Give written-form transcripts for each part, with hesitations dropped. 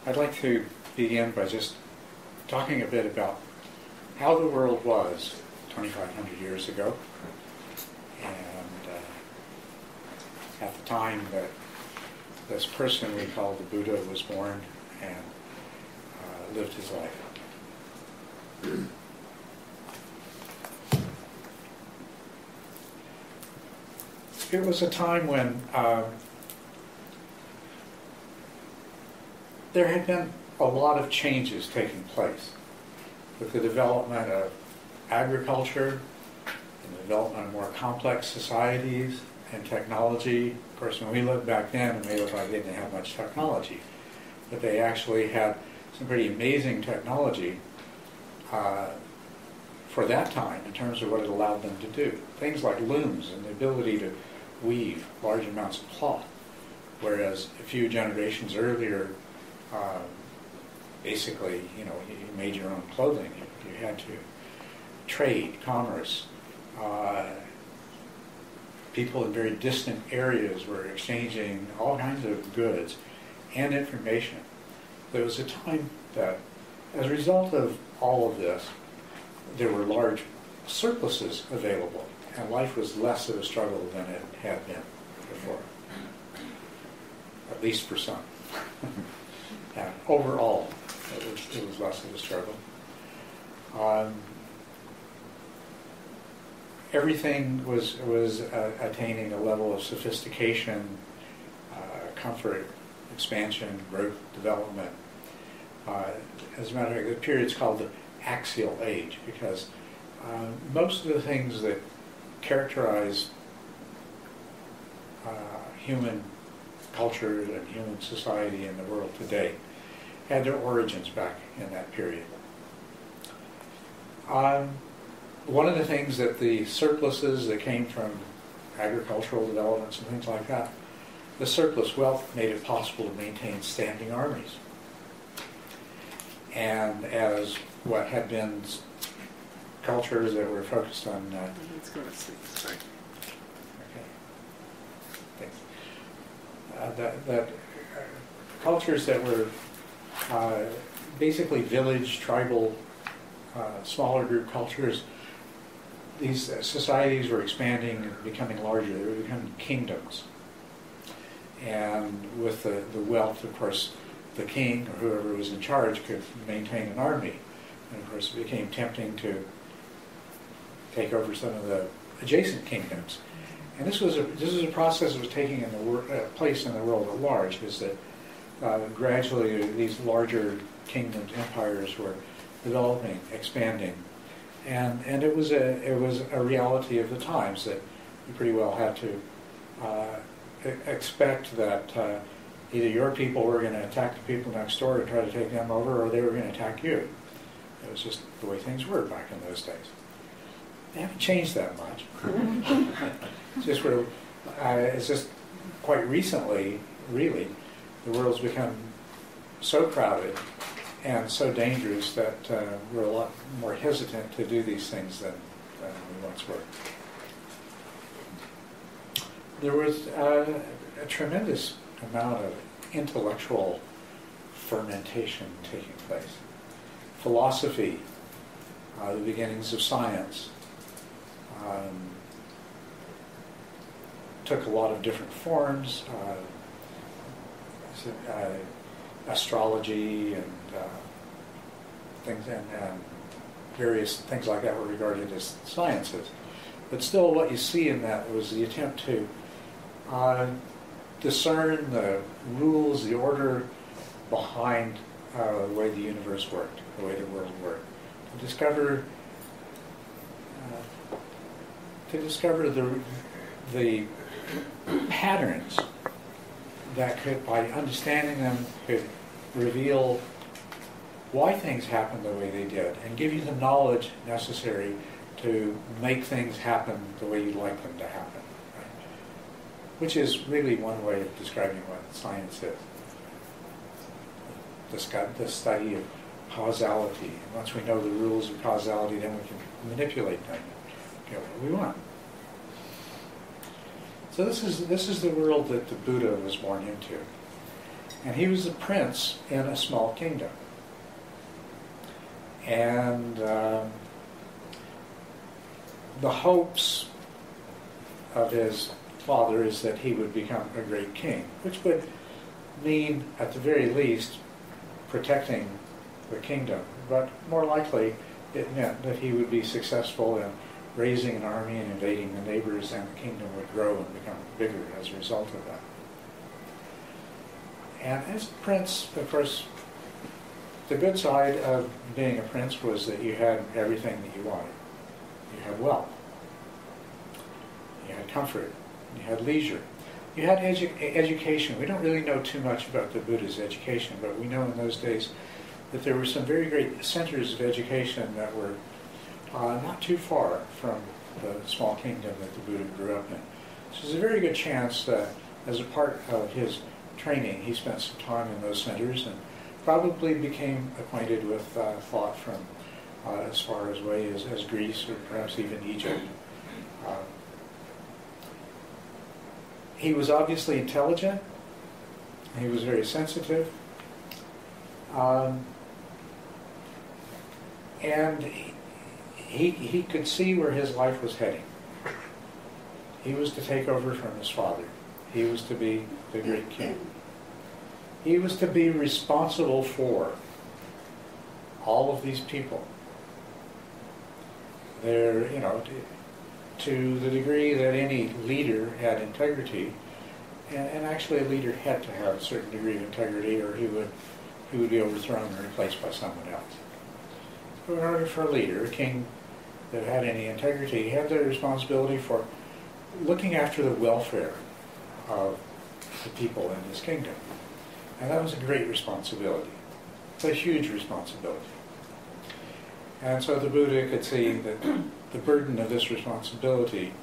I'd like to begin by just talking a bit about how the world was 2,500 years ago, and at the time that this person we call the Buddha was born and lived his life. It was a time when there had been a lot of changes taking place with the development of agriculture, and the development of more complex societies and technology. Of course, when we looked back then, it may look like they didn't have much technology, but they actually had some pretty amazing technology for that time in terms of what it allowed them to do. Things like looms and the ability to weave large amounts of cloth, whereas a few generations earlier, basically, you made your own clothing. You had to trade, commerce. People in very distant areas were exchanging all kinds of goods and information. There was a time that, as a result of all of this, there were large surpluses available, and life was less of a struggle than it had been before, at least for some. And overall, it was less of a struggle. Everything was attaining a level of sophistication, comfort, expansion, growth, development. As a matter of fact, the period's called the axial age because most of the things that characterize human culture and human society in the world today had their origins back in that period. One of the things that the surpluses that came from agricultural developments and things like that, the surplus wealth made it possible to maintain standing armies. And as what had been cultures that were focused on... Let's go to sleep. Sorry. Okay. Thanks. Cultures that were basically village, tribal, smaller group cultures, these societies were expanding and becoming larger. They were becoming kingdoms. And with the wealth, of course, the king or whoever was in charge could maintain an army. And of course, it became tempting to take over some of the adjacent kingdoms. And this was a process that was taking place in the world at large, is that gradually these larger kingdoms, empires were developing, expanding. And it was a reality of the times that you pretty well had to expect that either your people were going to attack the people next door and try to take them over, or they were going to attack you. It was just the way things were back in those days. They haven't changed that much. It's just quite recently, really, the world's become so crowded and so dangerous that we're a lot more hesitant to do these things than we once were. There was a tremendous amount of intellectual fermentation taking place. Philosophy, the beginnings of science, took a lot of different forms. Astrology and things and various things like that were regarded as sciences. But still, what you see in that was the attempt to discern the rules, the order behind the way the universe worked, the way the world worked, to discover the patterns that could, by understanding them, could reveal why things happened the way they did and give you the knowledge necessary to make things happen the way you'd like them to happen. Right? Which is really one way of describing what science is. The study of causality. And once we know the rules of causality, then we can manipulate them and get what we want. So this is the world that the Buddha was born into. And he was a prince in a small kingdom. And the hopes of his father is that he would become a great king, which would mean, at the very least, protecting the kingdom. But more likely, it meant that he would be successful in raising an army and invading the neighbors, and the kingdom would grow and become bigger as a result of that. And as a prince, of course, the good side of being a prince was that you had everything that you wanted. You had wealth. You had comfort. You had leisure. You had education. We don't really know too much about the Buddha's education, but we know in those days that there were some very great centers of education that were not too far from the small kingdom that the Buddha grew up in. So there's a very good chance that as a part of his training, he spent some time in those centers and probably became acquainted with thought from as far away as Greece or perhaps even Egypt. He was obviously intelligent. He was very sensitive. And he could see where his life was heading. He was to take over from his father. He was to be the great king. He was to be responsible for all of these people. They're, to the degree that any leader had integrity, and actually a leader had to have a certain degree of integrity, or he would be overthrown and replaced by someone else. So in order for a leader, a king that had any integrity, he had the responsibility for looking after the welfare of the people in his kingdom. And that was a great responsibility. It's a huge responsibility. And so the Buddha could see that the burden of this responsibility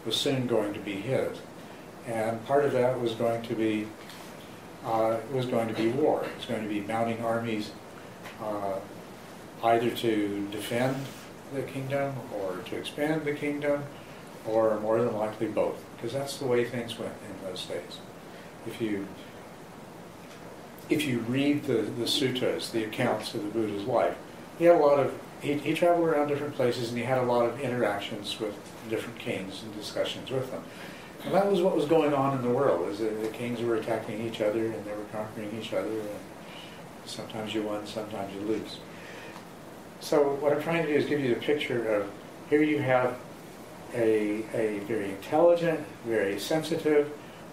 was soon going to be his. And part of that was going to be war. It was going to be mounting armies either to defend the kingdom or to expand the kingdom, or more than likely both, because that's the way things went in those days. If you read the suttas, the accounts of the Buddha's life, he had a lot of he traveled around different places, and he had a lot of interactions with different kings and discussions with them. And that was what was going on in the world, is that the kings were attacking each other and they were conquering each other, and sometimes you won, sometimes you lose. So what I'm trying to do is give you the picture of, here you have a very intelligent, very sensitive,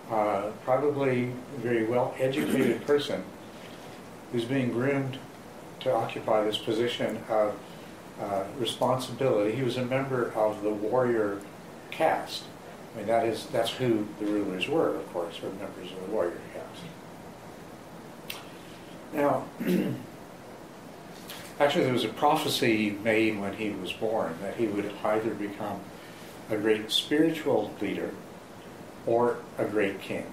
probably very well-educated person who's being groomed to occupy this position of responsibility. He was a member of the warrior caste. I mean, that's who the rulers were, of course, were members of the warrior caste. Now, actually there was a prophecy made when he was born that he would either become a great spiritual leader or a great king.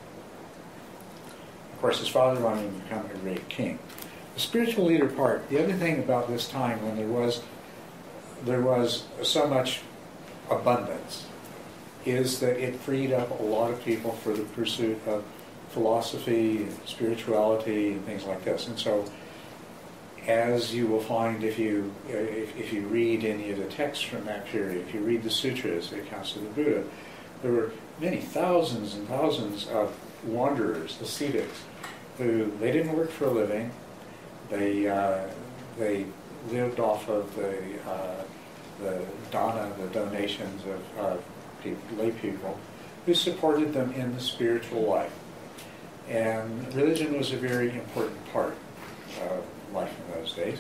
Of course, his father wanted him to become a great king. The spiritual leader part, the other thing about this time when there was so much abundance, is that it freed up a lot of people for the pursuit of philosophy and spirituality and things like this. And so, as you will find if you read any of the texts from that period, if you read the sutras, the accounts of the Buddha, there were many thousands and thousands of wanderers, ascetics, who they didn't work for a living. They lived off of the dana, the donations of lay people who supported them in the spiritual life. And religion was a very important part of life in those days,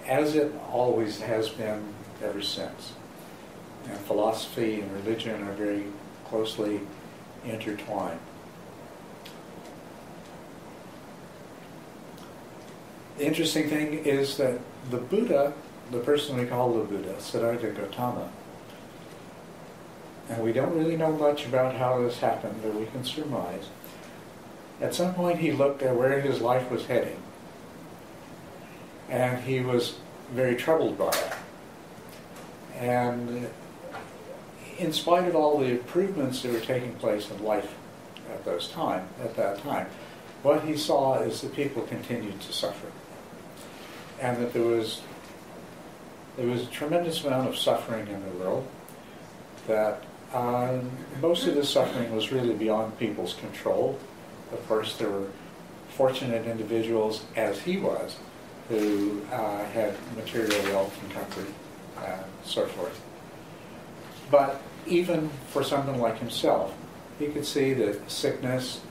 as it always has been ever since. And philosophy and religion are very closely intertwined. The interesting thing is that the Buddha, the person we call the Buddha, Siddhartha Gautama, and we don't really know much about how this happened, but we can surmise. At some point he looked at where his life was heading, and he was very troubled by it. And in spite of all the improvements that were taking place in life at that time, what he saw is that people continued to suffer, and that there was a tremendous amount of suffering in the world, that most of the suffering was really beyond people's control. Of course, there were fortunate individuals, as he was, who had material wealth and comfort and so forth. But even for someone like himself, he could see that sickness,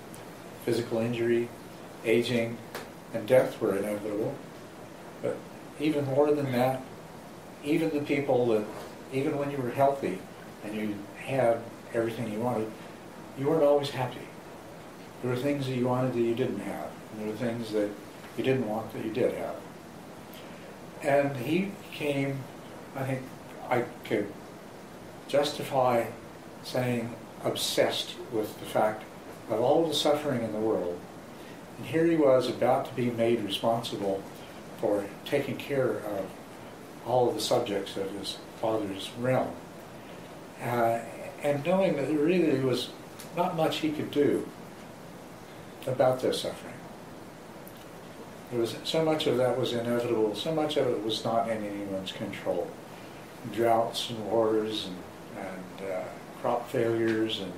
physical injury, aging, and death were inevitable. But even more than that, even the people that, even when you were healthy and you had everything you wanted, you weren't always happy. There were things that you wanted that you didn't have, and there were things that you didn't want that you did have. And he became, I think I could justify saying, obsessed with the fact of all the suffering in the world. And here he was about to be made responsible for taking care of all of the subjects of his father's realm. And knowing that there really was not much he could do about their suffering. There was so much of that was inevitable, so much of it was not in anyone's control. Droughts and wars and crop failures and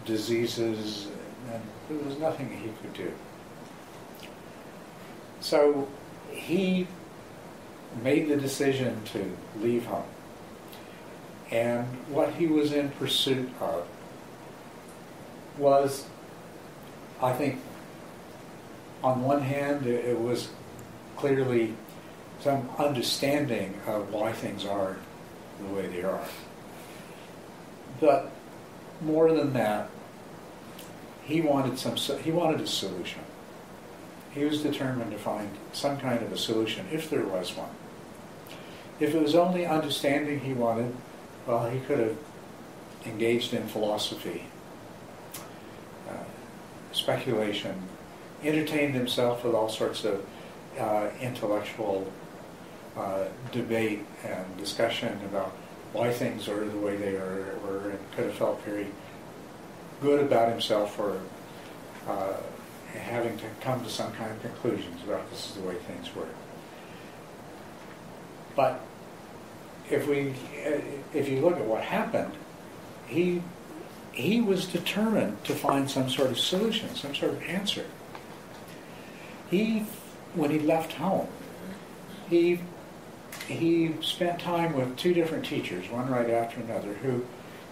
diseases, and there was nothing he could do. So he made the decision to leave home. And what he was in pursuit of was, I think, on one hand, it was clearly some understanding of why things are the way they are. But more than that, he wanted a solution. He was determined to find some kind of a solution, if there was one. If it was only understanding he wanted, well, he could have engaged in philosophy, speculation, entertained himself with all sorts of intellectual debate and discussion about why things are the way they were, and could have felt very good about himself for having to come to some kind of conclusions about this is the way things were. But if you look at what happened, he was determined to find some sort of solution, some sort of answer. When he left home, he spent time with two different teachers, one right after another, who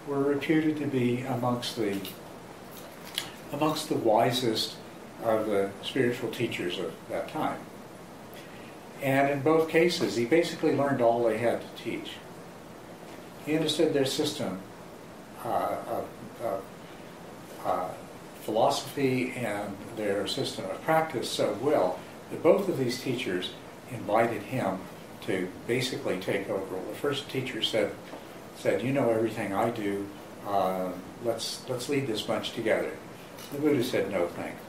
were reputed to be amongst the wisest of the spiritual teachers of that time. And in both cases, he basically learned all they had to teach. He understood their system of philosophy and their system of practice so well that both of these teachers invited him to basically take over. The first teacher said, "You know everything I do. Let's lead this bunch together." The Buddha said, "No, thanks."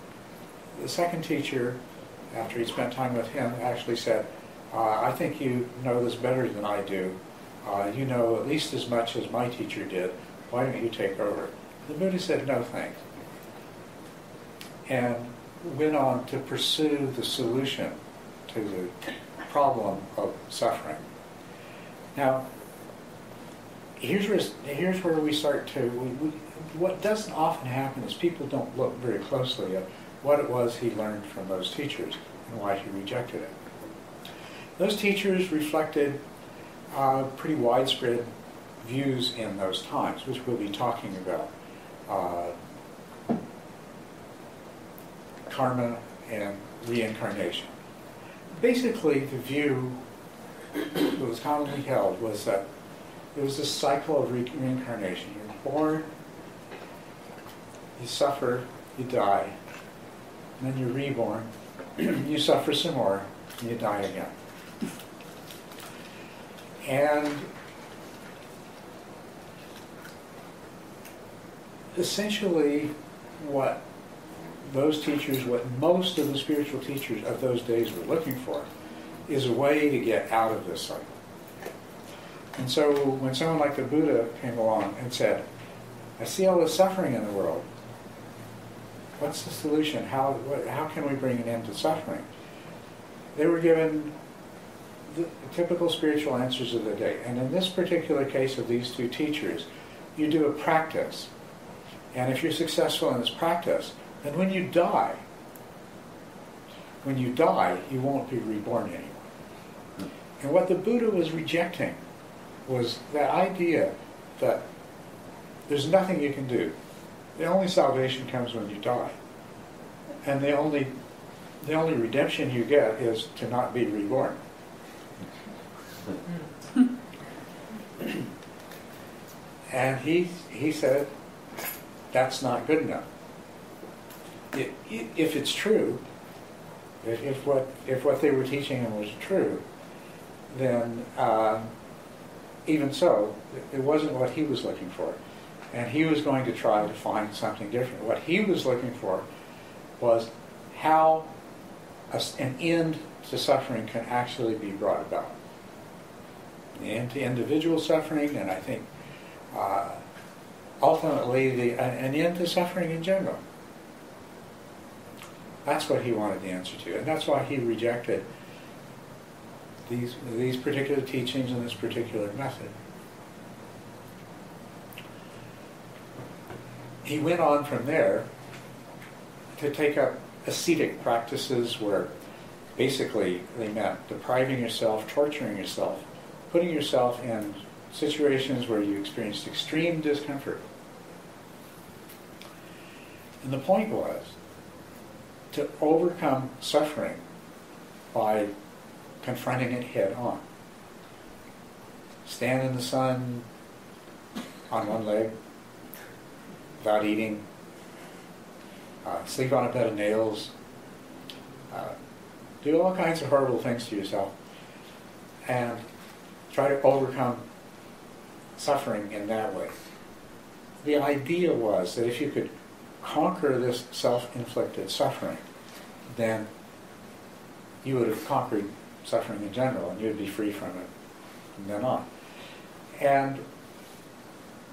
The second teacher, after he spent time with him, actually said, "I think you know this better than I do. You know at least as much as my teacher did. Why don't you take over?" The Buddha said, "No, thanks," and went on to pursue the solution to the problem of suffering. Now, here's where we start to... what doesn't often happen is people don't look very closely at what it was he learned from those teachers and why he rejected it. Those teachers reflected pretty widespread views in those times, which we'll be talking about. Karma and reincarnation. Basically, the view that was commonly held was that there was this cycle of reincarnation. You're born, you suffer, you die, and then you're reborn, you suffer some more, and you die again. And essentially what those teachers, what most of the spiritual teachers of those days were looking for, is a way to get out of this cycle. And so when someone like the Buddha came along and said, "I see all this suffering in the world, What's the solution? How can we bring an end to suffering? They were given the typical spiritual answers of the day. And in this particular case of these two teachers, you do a practice. And if you're successful in this practice, then when you die, you won't be reborn anymore. And what the Buddha was rejecting was the idea that there's nothing you can do. The only salvation comes when you die. And the only redemption you get is to not be reborn. And he said, that's not good enough. If it's true, if what they were teaching him was true, then even so, it wasn't what he was looking for. And he was going to try to find something different. What he was looking for was how an end to suffering can actually be brought about. An end to individual suffering, and I think ultimately an end to suffering in general. That's what he wanted the answer to, and that's why he rejected these particular teachings and this particular method. He went on from there to take up ascetic practices where basically they meant depriving yourself, torturing yourself, putting yourself in situations where you experienced extreme discomfort. And the point was to overcome suffering by confronting it head on. Stand in the sun on one leg, without eating, sleep on a bed of nails, do all kinds of horrible things to yourself, and try to overcome suffering in that way. The idea was that if you could conquer this self-inflicted suffering, then you would have conquered suffering in general, and you would be free from it from then on. And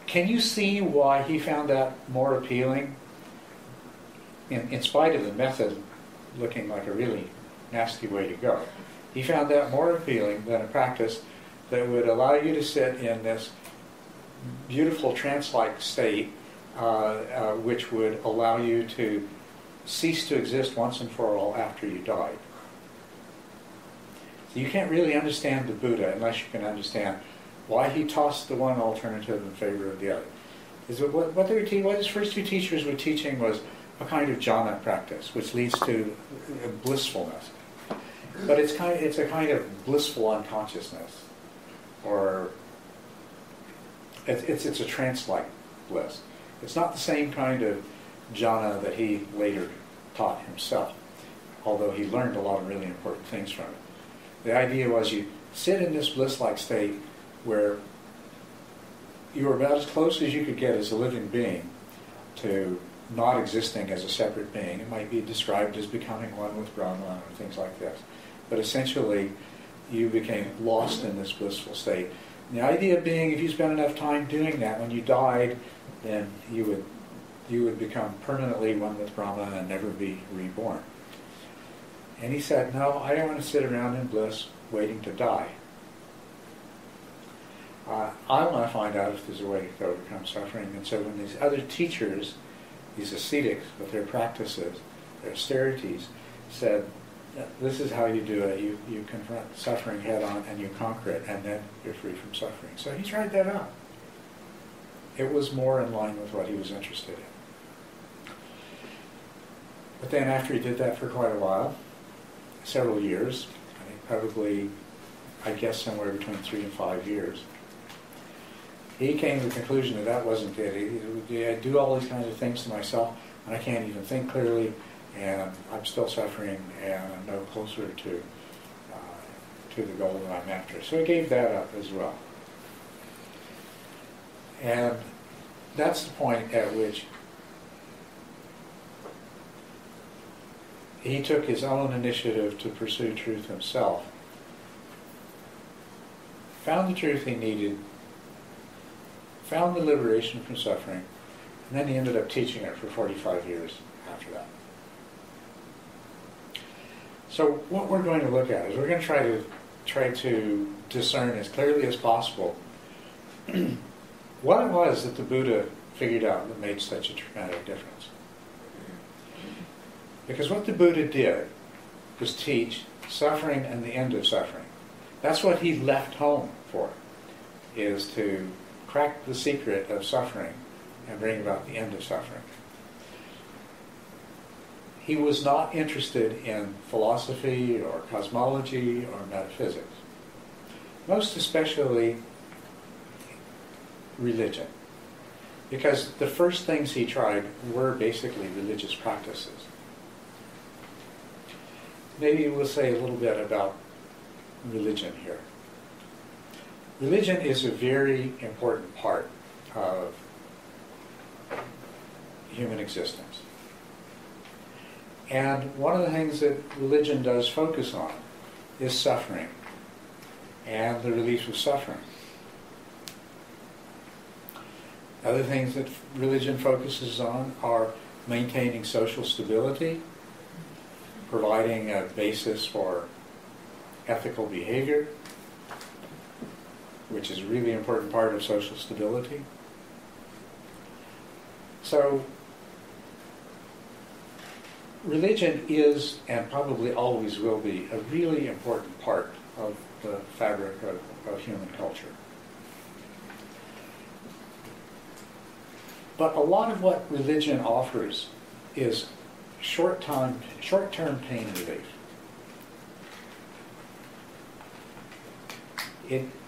can you see why he found that more appealing? In spite of the method looking like a really nasty way to go, he found that more appealing than a practice that would allow you to sit in this beautiful trance-like state, which would allow you to cease to exist once and for all after you died. So you can't really understand the Buddha unless you can understand why he tossed the one alternative in favor of the other. Is that what his first two teachers were teaching was a kind of jhana practice, which leads to blissfulness. But it's a kind of blissful unconsciousness, or it's a trance-like bliss. It's not the same kind of jhana that he later taught himself, although he learned a lot of really important things from it. The idea was you sit in this bliss-like state where you were about as close as you could get as a living being to not existing as a separate being. It might be described as becoming one with Brahma or things like this. But essentially, you became lost in this blissful state. And the idea being, if you spent enough time doing that, when you died, then you would become permanently one with Brahma and never be reborn. And he said, no, I don't want to sit around in bliss waiting to die. I want to find out if there's a way to overcome suffering. And so when these other teachers, these ascetics with their practices, their austerities, said, this is how you do it. You confront suffering head on and you conquer it, and then you're free from suffering. So he tried that out. It was more in line with what he was interested in. But then after he did that for quite a while, several years, I think probably, I guess somewhere between 3 and 5 years, he came to the conclusion that wasn't it. I do all these kinds of things to myself, and I can't even think clearly, and I'm still suffering, and I'm no closer to the goal that I'm after. So he gave that up as well. And that's the point at which he took his own initiative to pursue truth himself, found the truth he needed, found the liberation from suffering, and then he ended up teaching it for 45 years after that. So what we're going to look at is we're going to try to discern as clearly as possible what it was that the Buddha figured out that made such a dramatic difference. Because what the Buddha did was teach suffering and the end of suffering. That's what he left home for, is to crack the secret of suffering and bring about the end of suffering. He was not interested in philosophy or cosmology or metaphysics, most especially religion, because the first things he tried were basically religious practices. Maybe we'll say a little bit about religion here. Religion is a very important part of human existence. And one of the things that religion does focus on is suffering and the relief of suffering. Other things that religion focuses on are maintaining social stability, providing a basis for ethical behavior, which is a really important part of social stability. So, religion is, and probably always will be, a really important part of the fabric of human culture. But a lot of what religion offers is short-term pain relief.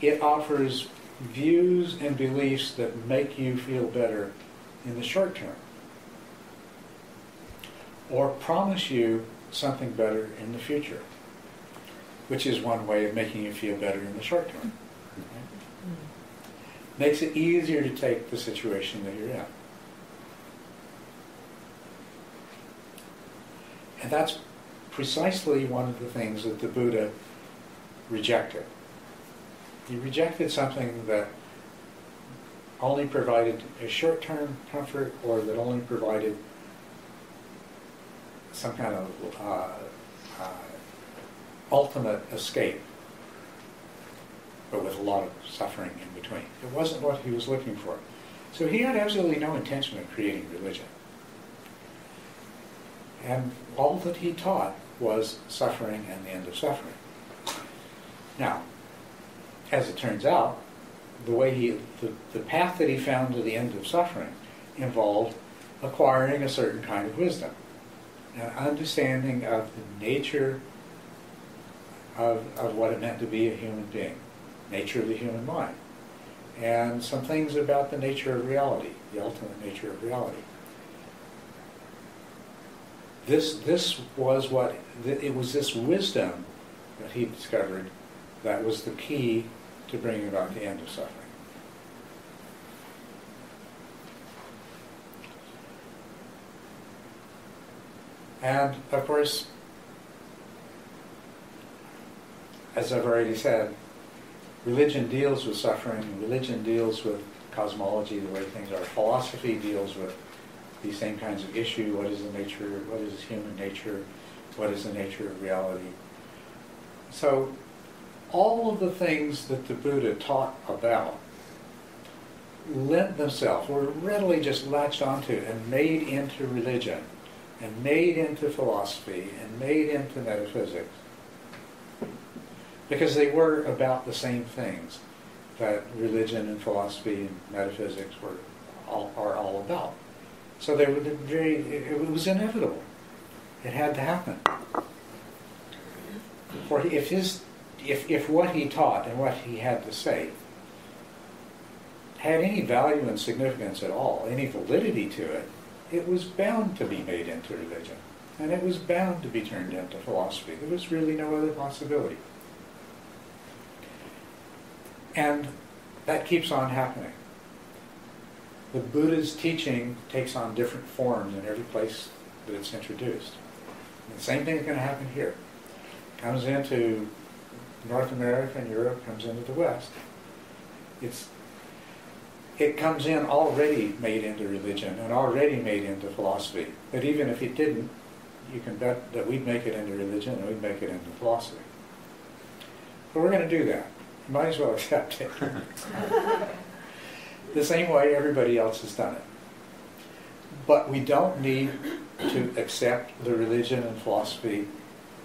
It offers views and beliefs that make you feel better in the short term, or promise you something better in the future, which is one way of making you feel better in the short term. Right? Makes it easier to take the situation that you're in. And that's precisely one of the things that the Buddha rejected. He rejected something that only provided a short-term comfort, or that only provided some kind of ultimate escape, but with a lot of suffering in between. It wasn't what he was looking for. So he had absolutely no intention of creating religion. And all that he taught was suffering and the end of suffering. Now, as it turns out, the path that he found to the end of suffering involved acquiring a certain kind of wisdom, an understanding of the nature of what it meant to be a human being, nature of the human mind, and some things about the nature of reality, the ultimate nature of reality. This was it was this wisdom that he discovered that was the key to bringing about the end of suffering. And of course, as I've already said, religion deals with suffering, religion deals with cosmology, the way things are. Philosophy deals with these same kinds of issues. What is the nature, what is human nature, what is the nature of reality? So all of the things that the Buddha taught about lent themselves, were readily just latched onto and made into religion, and made into philosophy, and made into metaphysics, because they were about the same things that religion and philosophy and metaphysics are all about. So they were it was inevitable. It had to happen. For if what he taught and what he had to say had any value and significance at all, any validity to it, it was bound to be made into religion. And it was bound to be turned into philosophy. There was really no other possibility. And that keeps on happening. The Buddha's teaching takes on different forms in every place that it's introduced. And the same thing is going to happen here. It comes into North America and Europe, comes into the West. it comes in already made into religion and already made into philosophy. But even if it didn't, you can bet that we'd make it into religion and we'd make it into philosophy. But we're going to do that. You might as well accept it. The same way everybody else has done it. But we don't need to accept the religion and philosophy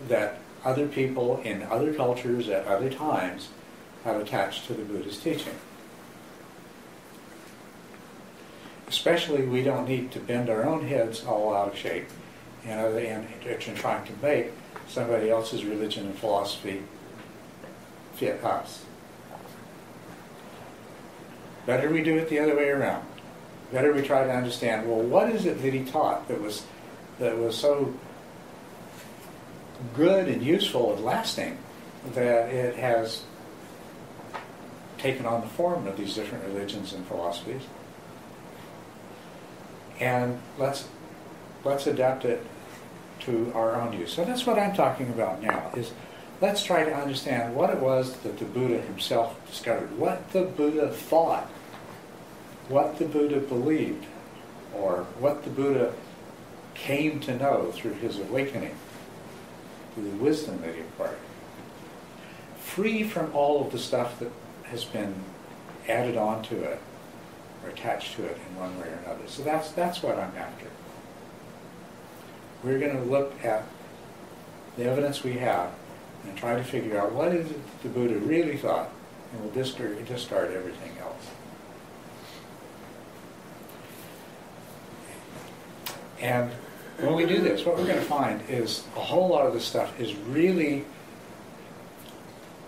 that other people in other cultures at other times have attached to the Buddhist teaching. Especially, we don't need to bend our own heads all out of shape and trying to make somebody else's religion and philosophy fit us. Better we do it the other way around. Better we try to understand, well, what is it that he taught that was so good and useful and lasting that it has taken on the form of these different religions and philosophies? And let's adapt it to our own use. So that's what I'm talking about now, is let's try to understand what it was that the Buddha himself discovered, what the Buddha thought, what the Buddha believed, or what the Buddha came to know through his awakening, through the wisdom that he acquired. Free from all of the stuff that has been added onto it or attached to it in one way or another. So that's what I'm after. We're going to look at the evidence we have and try to figure out what is it that the Buddha really thought, and we'll discard everything else. And when we do this, what we're going to find is a whole lot of this stuff is really,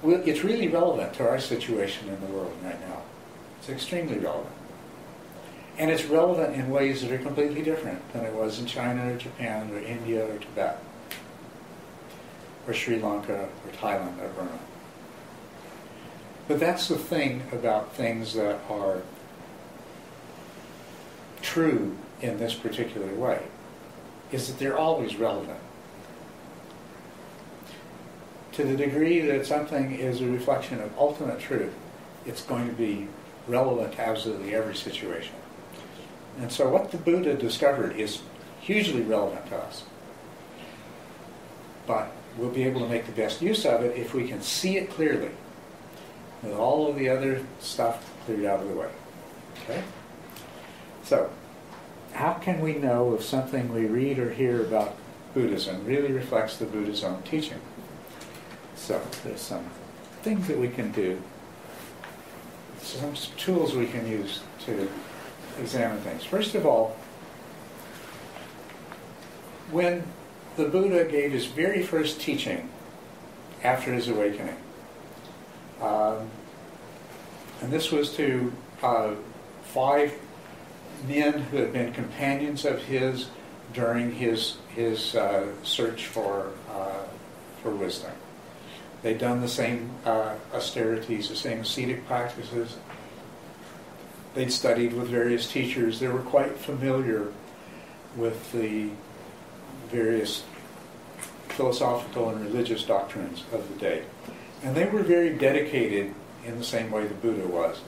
it's really relevant to our situation in the world right now. It's extremely relevant. And it's relevant in ways that are completely different than it was in China or Japan or India or Tibet or Sri Lanka or Thailand or Burma. But that's the thing about things that are true in this particular way, is that they're always relevant. To the degree that something is a reflection of ultimate truth, it's going to be relevant to absolutely every situation. And so what the Buddha discovered is hugely relevant to us. But we'll be able to make the best use of it if we can see it clearly, with all of the other stuff cleared out of the way. Okay? So, how can we know if something we read or hear about Buddhism really reflects the Buddha's own teaching? So, there's some things that we can do, some tools we can use to examine things. First of all, when the Buddha gave his very first teaching after his awakening, and this was to 5 men who had been companions of his during his search for wisdom. They'd done the same austerities, the same ascetic practices. They'd studied with various teachers. They were quite familiar with the various philosophical and religious doctrines of the day. And they were very dedicated, in the same way the Buddha was,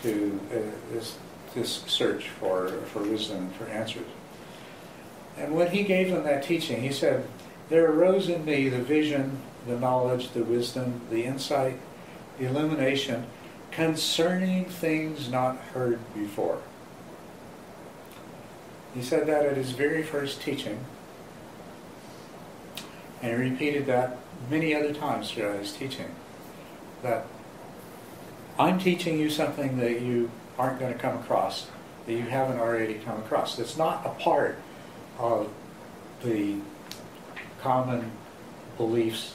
to this search for wisdom and for answers. And when he gave them that teaching, he said, "There arose in me the vision, the knowledge, the wisdom, the insight, the illumination, concerning things not heard before." He said that at his very first teaching, and he repeated that many other times throughout his teaching, that I'm teaching you something that you aren't going to come across, that you haven't already come across. That's not a part of the common beliefs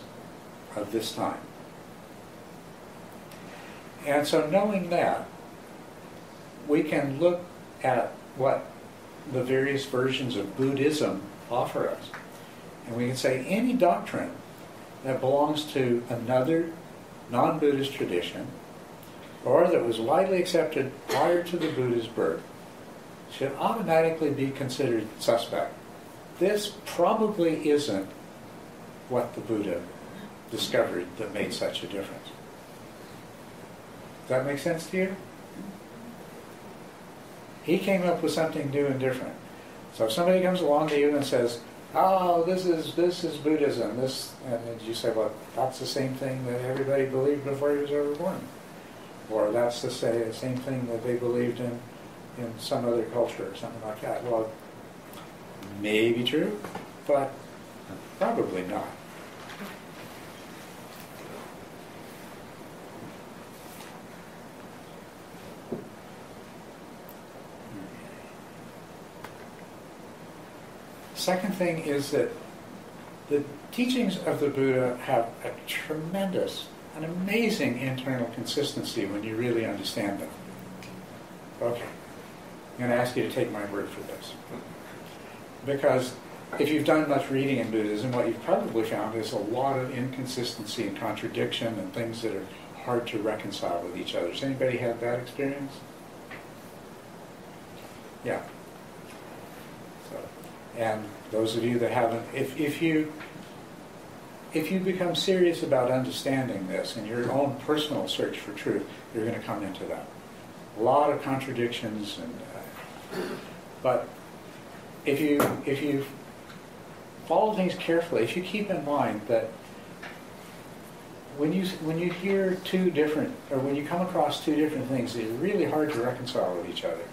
of this time. And so knowing that, we can look at what the various versions of Buddhism offer us. And we can say any doctrine that belongs to another non-Buddhist tradition, or that was widely accepted prior to the Buddha's birth, should automatically be considered suspect. This probably isn't what the Buddha discovered that made such a difference. Does that make sense to you? He came up with something new and different. So if somebody comes along to you and says, "Oh, this is Buddhism," and you say, "Well, that's the same thing that everybody believed before he was ever born," or that's the same thing that they believed in some other culture or something like that. Well, maybe true, but probably not. Second thing is that the teachings of the Buddha have a tremendous, an amazing internal consistency when you really understand them. Okay, I'm going to ask you to take my word for this. Because if you've done much reading in Buddhism, what you've probably found is a lot of inconsistency and contradiction and things that are hard to reconcile with each other. Has anybody had that experience? Yeah. And those of you that haven't, if you become serious about understanding this in your own personal search for truth, you're going to come into that. A lot of contradictions, but if you follow things carefully, if you keep in mind that when you hear two different, or when you come across two different things that are really hard to reconcile with each other,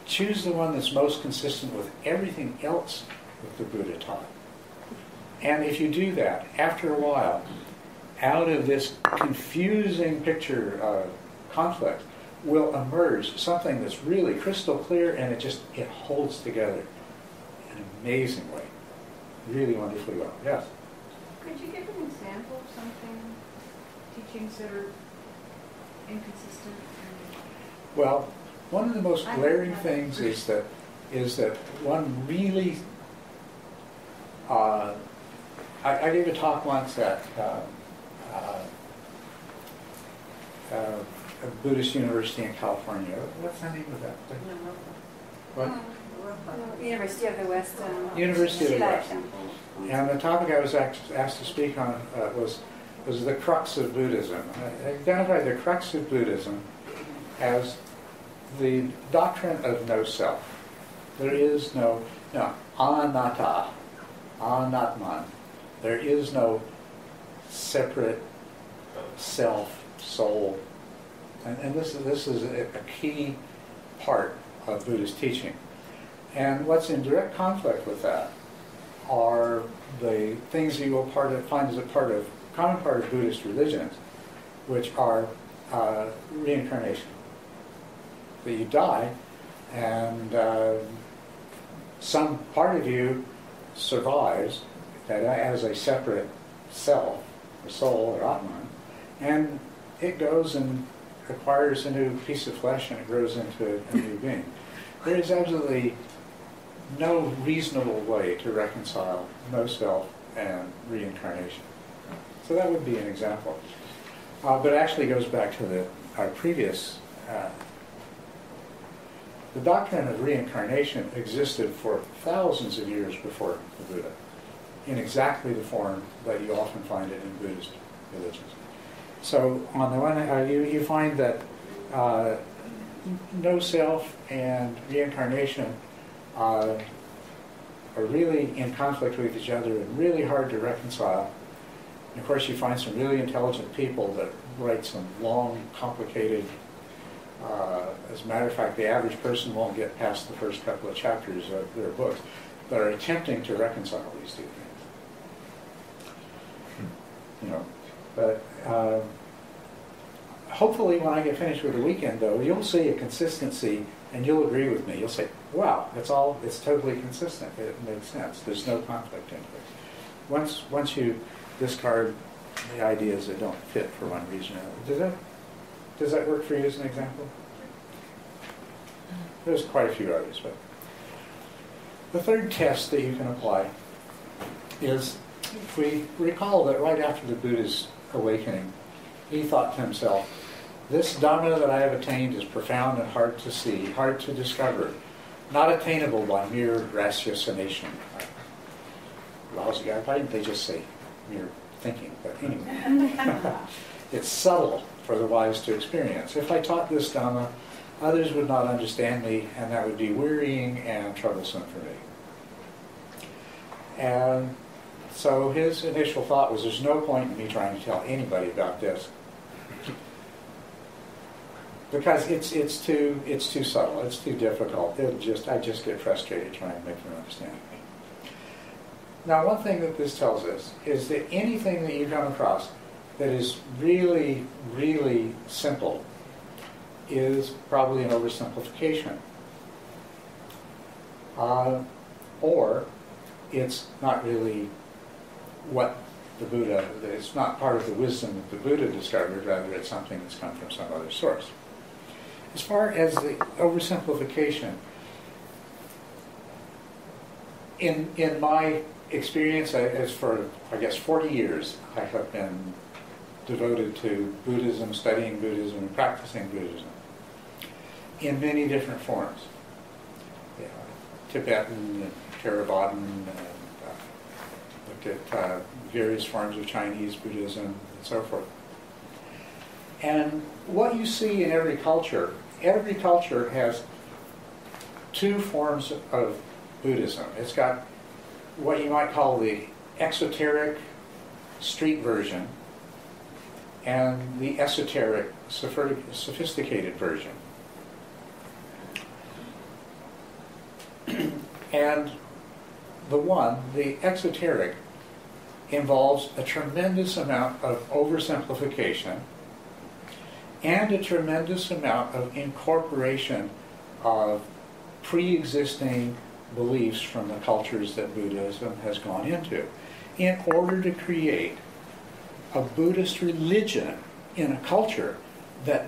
choose the one that's most consistent with everything else that the Buddha taught. And if you do that, after a while, out of this confusing picture of conflict will emerge something that's really crystal clear, and it holds together in an amazing way. Really wonderfully well. Yes? Could you give an example of something, teachings that are inconsistent? Well, one of the most glaring things is that one really, I gave a talk once at a Buddhist university in California. What's the name of that place? What? University of the West. University of the West. And the topic I was asked to speak on was the crux of Buddhism. I identified the crux of Buddhism as the doctrine of no self. There is no anatta, anatman. There is no separate self, soul. And this is a key part of Buddhist teaching. And what's in direct conflict with that are the things you will find as a common part of Buddhist religions, which are reincarnation. That you die, and some part of you survives as a separate self, or soul, or atman, and it goes and acquires a new piece of flesh, and it grows into a new being. There is absolutely no reasonable way to reconcile no self and reincarnation. So that would be an example. But it actually goes back to our previous. The doctrine of reincarnation existed for thousands of years before the Buddha, in exactly the form that you often find it in Buddhist religions. So on the one hand, you find that no self and reincarnation are really in conflict with each other and really hard to reconcile. And of course, you find some really intelligent people that write some long, complicated. As a matter of fact, the average person won't get past the first couple of chapters of their books, that are attempting to reconcile these two things. But hopefully, when I get finished with the weekend, though, you'll see a consistency, and you'll agree with me. You'll say, "Wow, it's totally consistent. It makes sense. There's no conflict in it." Once you discard the ideas that don't fit for one reason or another, does that work for you as an example? There's quite a few others, but the third test that you can apply is, if we recall that right after the Buddha's awakening, he thought to himself, this Dhamma that I have attained is profound and hard to see, hard to discover, not attainable by mere ratiocination. Lousy guy, why didn't they just say mere thinking? But anyway, it's subtle for the wise to experience. If I taught this Dhamma, Others would not understand me, and that would be wearying and troublesome for me. And so his initial thought was, there's no point in me trying to tell anybody about this, because it's too subtle, it's too difficult. I just get frustrated trying to make them understand me. Now, one thing that this tells us is that anything that you come across that is really, really simple is probably an oversimplification. Or it's not really what the Buddha, it's not part of the wisdom that the Buddha discovered, rather it's something that's come from some other source. As far as the oversimplification, in my experience, as for, I guess, 40 years, I have been devoted to Buddhism, studying Buddhism, and practicing Buddhism in many different forms. Tibetan and Theravadan, and looked at various forms of Chinese Buddhism, and so forth. And what you see in every culture has two forms of Buddhism. It's got what you might call the exoteric street version and the esoteric sophisticated version. And the exoteric, involves a tremendous amount of oversimplification and a tremendous amount of incorporation of pre-existing beliefs from the cultures that Buddhism has gone into, in order to create a Buddhist religion in a culture that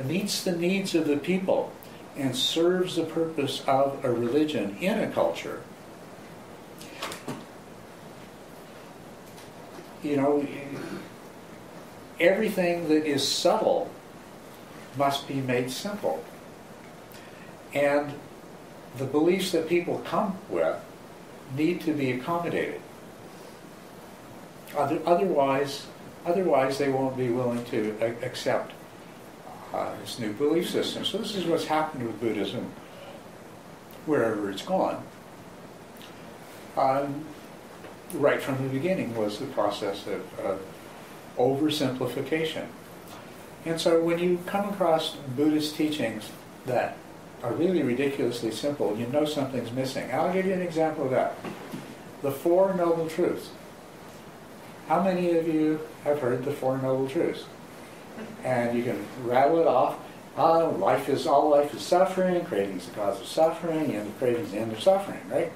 meets the needs of the people and serves the purpose of a religion in a culture. Everything that is subtle must be made simple. And the beliefs that people come with need to be accommodated. Otherwise they won't be willing to accept this new belief system. So this is what's happened with Buddhism wherever it's gone. Right from the beginning was the process of oversimplification. And so when you come across Buddhist teachings that are really ridiculously simple, you know something's missing. And I'll give you an example of that. The Four Noble Truths. How many of you have heard the Four Noble Truths? And you can rattle it off. All life is suffering, craving is the cause of suffering, the end of craving is the end of suffering, right?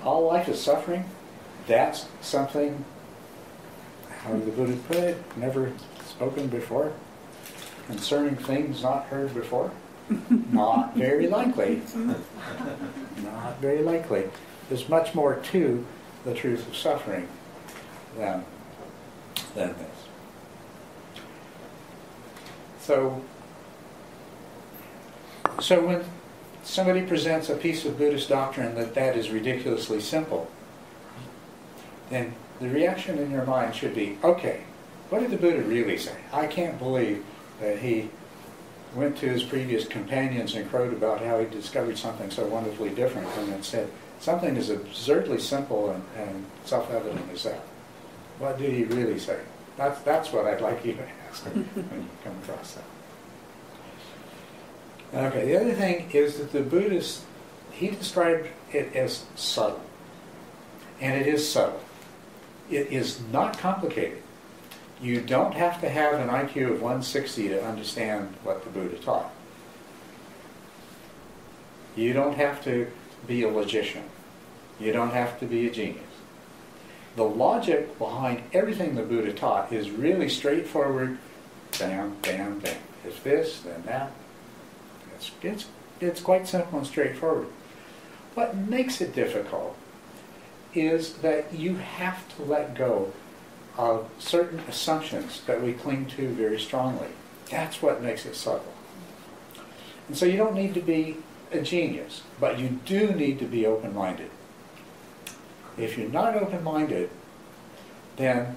All life is suffering. That's something, how did the Buddha put it, never spoken before, concerning things not heard before. Not very likely. Not very likely. There's much more to the truth of suffering than this. So when somebody presents a piece of Buddhist doctrine that is ridiculously simple, then the reaction in your mind should be, okay, what did the Buddha really say? I can't believe that he went to his previous companions and crowed about how he discovered something so wonderfully different, and then said something as absurdly simple and self-evident as that. What did he really say? That's what I'd like you to ask when you come across that. Okay, the other thing is that the Buddhist, he described it as subtle. And it is subtle. It is not complicated. You don't have to have an IQ of 160 to understand what the Buddha taught. You don't have to be a logician. You don't have to be a genius. The logic behind everything the Buddha taught is really straightforward. Bam, bam, bam. It's this, then that. It's quite simple and straightforward. What makes it difficult is that you have to let go of certain assumptions that we cling to very strongly. That's what makes it subtle. And so you don't need to be a genius, but you do need to be open-minded. If you're not open-minded, then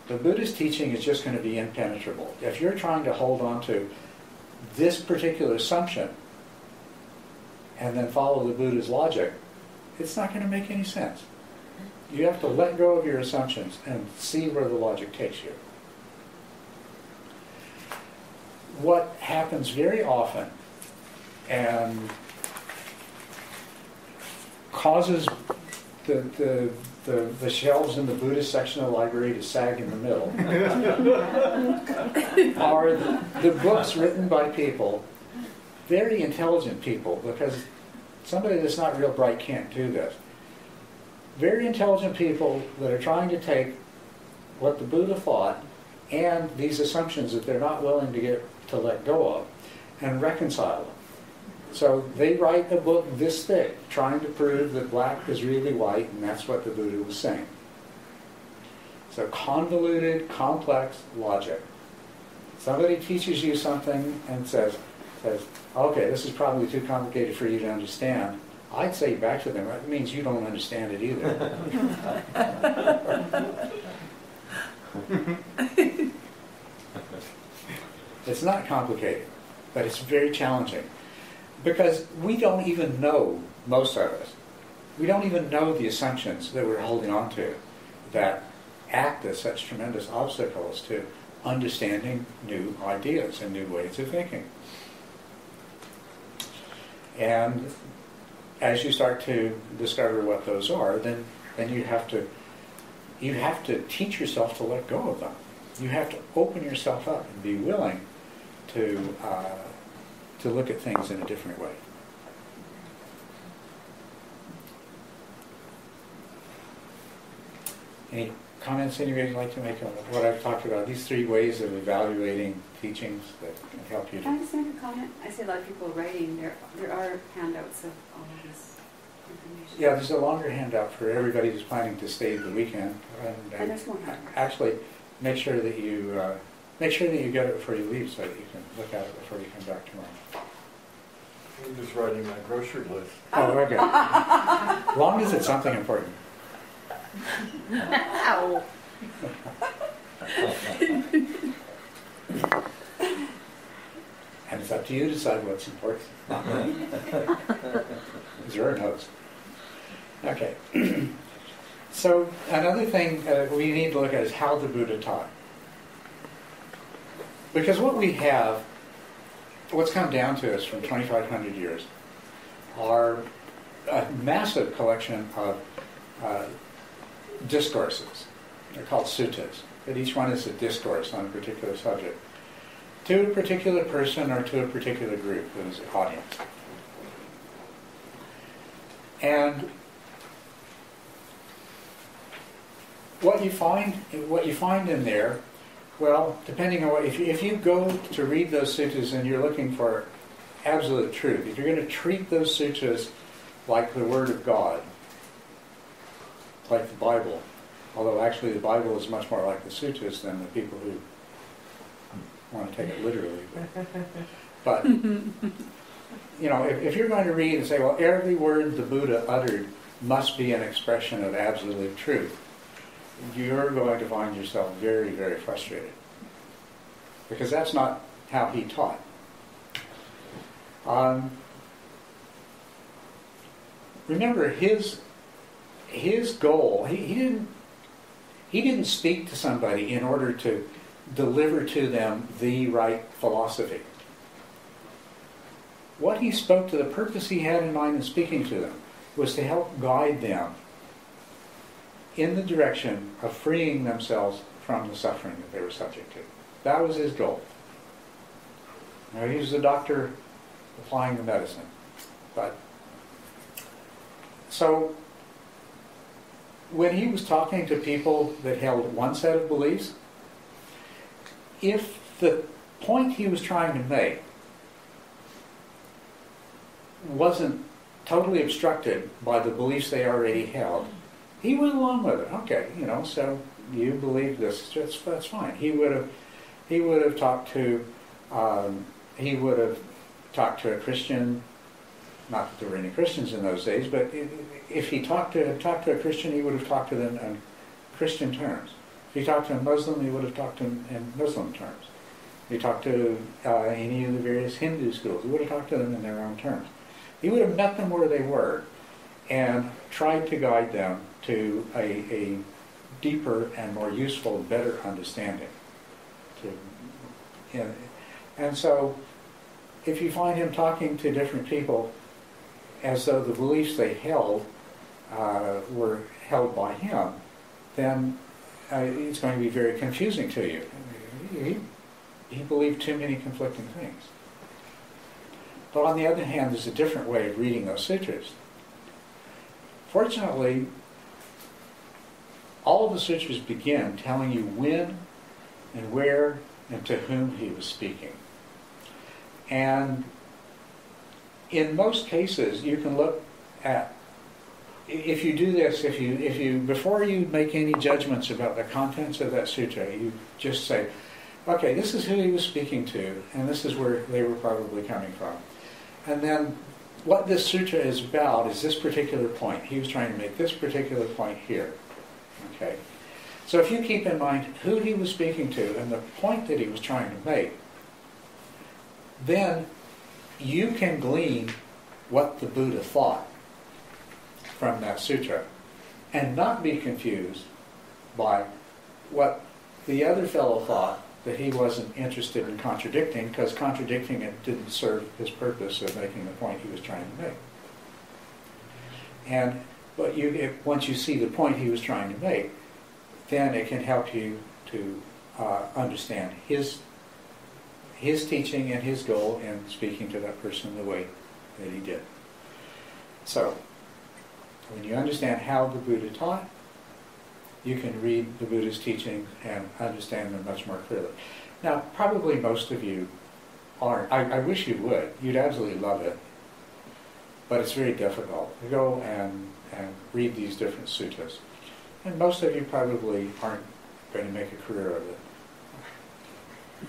the Buddhist teaching is just going to be impenetrable. If you're trying to hold on to this particular assumption and then follow the Buddha's logic, it's not going to make any sense. You have to let go of your assumptions and see where the logic takes you. What happens very often and causes the shelves in the Buddhist section of the library to sag in the middle are the books written by people, very intelligent people, because somebody that's not real bright can't do this. Very intelligent people that are trying to take what the Buddha thought and these assumptions that they're not willing to let go of and reconcile them. So they write a book this thick, trying to prove that black is really white, and that's what the Buddha was saying. So convoluted, complex logic. Somebody teaches you something and says, okay, this is probably too complicated for you to understand. I'd say back to them, that means you don't understand it either. It's not complicated, but it's very challenging. Because we don't even know, most of us, we don't even know the assumptions that we're holding on to that act as such tremendous obstacles to understanding new ideas and new ways of thinking. And as you start to discover what those are, then you have to teach yourself to let go of them. You have to open yourself up and be willing to look at things in a different way. Any comments anybody would like to make on what I've talked about? These three ways of evaluating teachings that can help you. Can I just make a comment? I see a lot of people writing. There are handouts of all of this information. Yeah, there's a longer handout for everybody who's planning to stay the weekend. And there's more handouts. Actually, make sure that you get it before you leave so that you can look at it before you come back tomorrow. I'm just writing my grocery list. Oh, okay. As long as it's something important. Ow. And it's up to you to decide what's important. Not me. Zero knows. Okay. So another thing we need to look at is how the Buddha taught. Because what's come down to us from 2,500 years are a massive collection of discourses. They're called suttas, but each one is a discourse on a particular subject to a particular person or to a particular group who's the audience. And what you find in there, well, depending on if you go to read those suttas and you're looking for absolute truth, if you're going to treat those suttas like the Word of God, like the Bible, although actually the Bible is much more like the suttas than the people who want to take it literally. But if you're going to read and say, well, every word the Buddha uttered must be an expression of absolute truth, you're going to find yourself very, very frustrated. Because that's not how he taught. Remember, his goal, he didn't speak to somebody in order to deliver to them the right philosophy. What he spoke to, the purpose he had in mind in speaking to them, was to help guide them in the direction of freeing themselves from the suffering that they were subject to. That was his goal. Now, he was the doctor applying the medicine. So, when he was talking to people that held one set of beliefs, if the point he was trying to make wasn't totally obstructed by the beliefs they already held, he went along with it. Okay, so you believe this, that's fine. He would have talked to a Christian. Not that there were any Christians in those days, but if he talked to a Christian, he would have talked to them in Christian terms. If he talked to a Muslim, he would have talked to them in Muslim terms. You talk to any of the various Hindu schools, he would have talked to them in their own terms. He would have met them where they were and tried to guide them to a deeper and more useful, better understanding. And so, if you find him talking to different people as though the beliefs they held were held by him, then it's going to be very confusing to you. He believed too many conflicting things. But on the other hand, there's a different way of reading those sutras. Fortunately, all of the sutras begin telling you when and where and to whom he was speaking. And in most cases, you can look at, if you do this, if you before you make any judgments about the contents of that sutra, you just say, okay, this is who he was speaking to, and this is where they were probably coming from. And then what this sutra is about is this particular point. He was trying to make this particular point here. Okay. So if you keep in mind who he was speaking to and the point that he was trying to make, then you can glean what the Buddha thought from that sutra and not be confused by what the other fellow thought that he wasn't interested in contradicting, because contradicting it didn't serve his purpose of making the point he was trying to make. But once you see the point he was trying to make, then it can help you to understand his teaching and his goal in speaking to that person the way that he did. So, when you understand how the Buddha taught, you can read the Buddha's teachings and understand them much more clearly. Now, probably most of you aren't. I wish you would. You'd absolutely love it. But it's very difficult to go and read these different sutras. And most of you probably aren't going to make a career of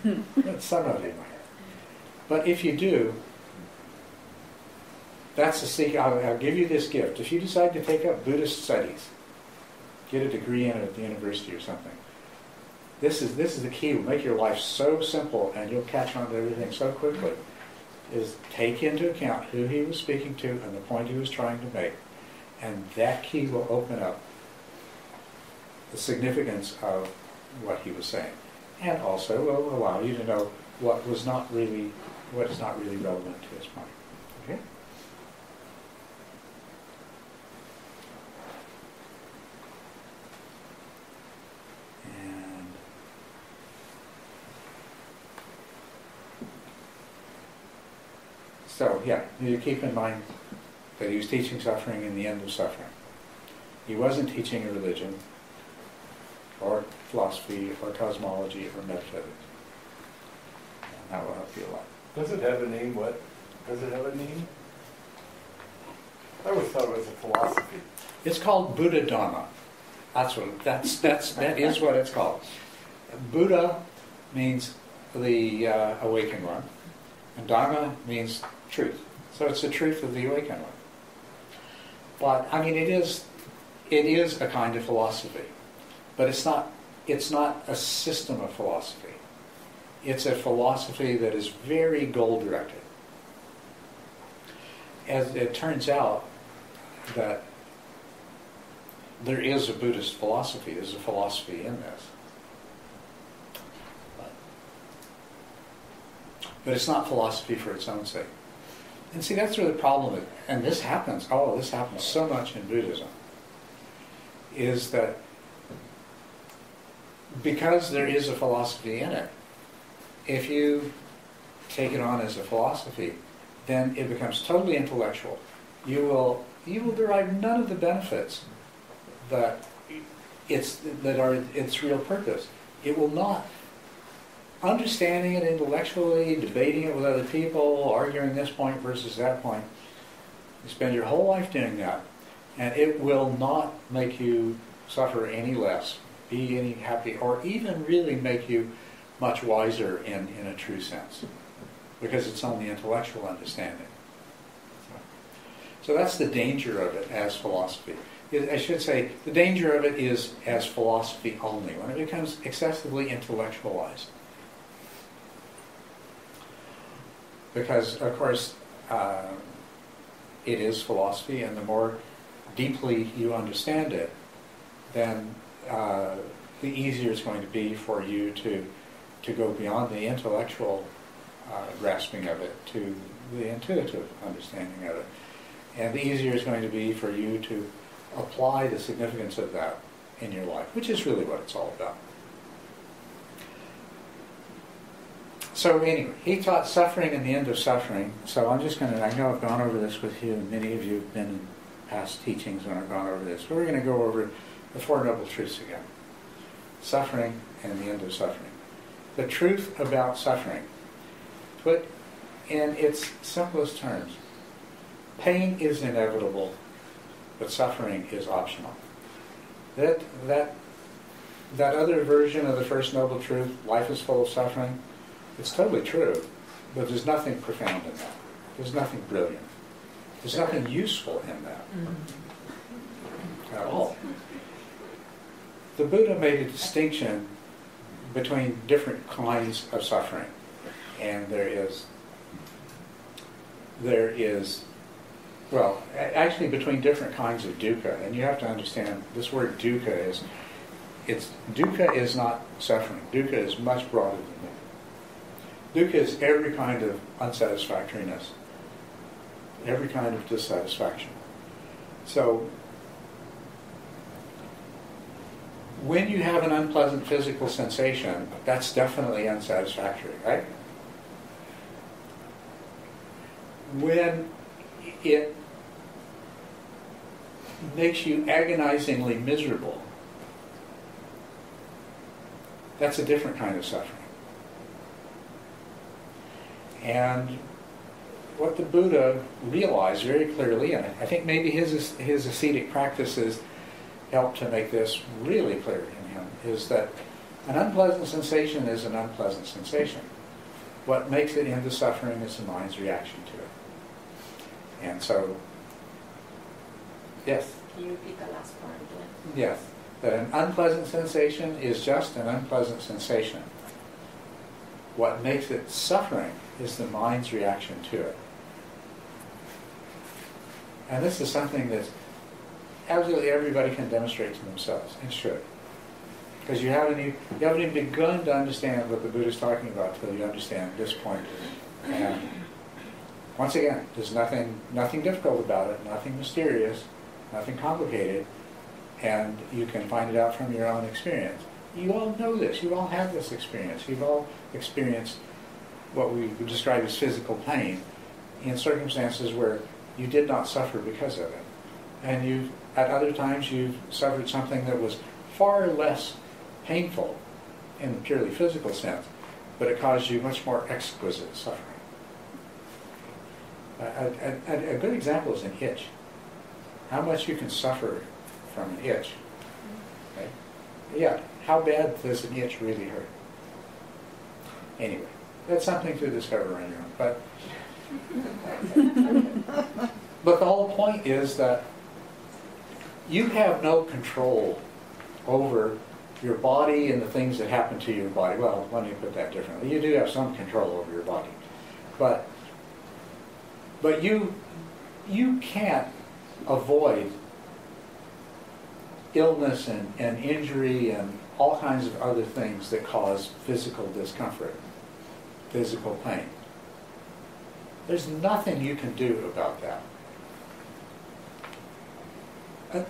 it. But some of you might. But if you do, that's the secret. I'll give you this gift. If you decide to take up Buddhist studies, get a degree in it at the university or something, this is the key. It will make your life so simple and you'll catch on to everything so quickly, is take into account who he was speaking to and the point he was trying to make. And that key will open up the significance of what he was saying. And also will allow you to know what is not really relevant to his point. Okay? So, yeah, you keep in mind that he was teaching suffering and the end of suffering. He wasn't teaching a religion, or philosophy, or cosmology, or metaphysics. And that will help you a lot. Does it have a name? What? Does it have a name? I always thought it was a philosophy. It's called Buddha Dharma. That is what it's called. Buddha means the awakened one, and Dharma means truth. So it's the truth of the awakened one. But I mean, it is a kind of philosophy, but it's not a system of philosophy. It's a philosophy that is very goal-directed. As it turns out that there is a Buddhist philosophy. There's a philosophy in this. But it's not philosophy for its own sake. And see, that's where the problem is. And this happens so much in Buddhism, is that because there is a philosophy in it, if you take it on as a philosophy, then it becomes totally intellectual. You will derive none of the benefits that are its real purpose. It will not. Understanding it intellectually, debating it with other people, arguing this point versus that point, you spend your whole life doing that, and it will not make you suffer any less, be any happy, or even really make you much wiser in a true sense, because it's only intellectual understanding. So that's the danger of it as philosophy. I should say, the danger of it is as philosophy only, when it becomes excessively intellectualized. Because, of course, it is philosophy, and the more deeply you understand it, then the easier it's going to be for you to go beyond the intellectual grasping of it to the intuitive understanding of it. And the easier it's going to be for you to apply the significance of that in your life, which is really what it's all about. So anyway, he taught suffering and the end of suffering. So I'm just going to, I know I've gone over this with you, and many of you have been in past teachings when I've gone over this. But we're going to go over the Four Noble Truths again. Suffering and the end of suffering. The truth about suffering. Put in its simplest terms, pain is inevitable, but suffering is optional. That other version of the First Noble Truth, life is full of suffering, it's totally true, but there's nothing profound in that. There's nothing brilliant. There's nothing useful in that at all. The Buddha made a distinction between different kinds of suffering, and there is, well, actually between different kinds of dukkha, and you have to understand this word dukkha dukkha is not suffering. Dukkha is much broader than that. Dukkha is every kind of unsatisfactoriness, every kind of dissatisfaction. So, when you have an unpleasant physical sensation, that's definitely unsatisfactory, right? When it makes you agonizingly miserable, that's a different kind of suffering. And what the Buddha realized very clearly, and I think maybe his ascetic practices helped to make this really clear in him, is that an unpleasant sensation is an unpleasant sensation. What makes it into suffering is the mind's reaction to it. And so, yes? Can you repeat the last part again? Yes. That an unpleasant sensation is just an unpleasant sensation. What makes it suffering is the mind's reaction to it. And this is something that absolutely everybody can demonstrate to themselves, and should. Because you haven't even begun to understand what the Buddha is talking about until you understand this point. And once again, there's nothing difficult about it, nothing mysterious, nothing complicated, and you can find it out from your own experience. You all know this. You all have this experience. You've all experienced what we would describe as physical pain in circumstances where you did not suffer because of it. And at other times you've suffered something that was far less painful in the purely physical sense, but it caused you much more exquisite suffering. A good example is an itch. How much you can suffer from an itch. Okay? Yeah, how bad does an itch really hurt? Anyway, that's something to discover on your own. But the whole point is that you have no control over your body and the things that happen to your body. Well, let me put that differently. You do have some control over your body. But you can't avoid illness and injury and all kinds of other things that cause physical discomfort, physical pain. There's nothing you can do about that.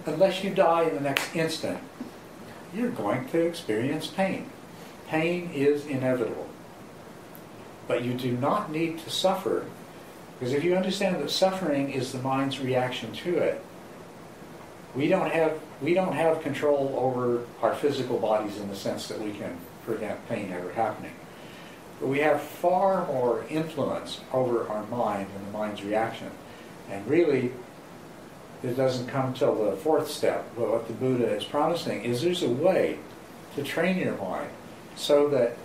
Unless you die in the next instant, you're going to experience pain. Pain is inevitable. But you do not need to suffer, because if you understand that suffering is the mind's reaction to it, we don't have control over our physical bodies in the sense that we can prevent pain ever happening. But we have far more influence over our mind and the mind's reaction. And really, it doesn't come till the fourth step. But what the Buddha is promising is there's a way to train your mind so that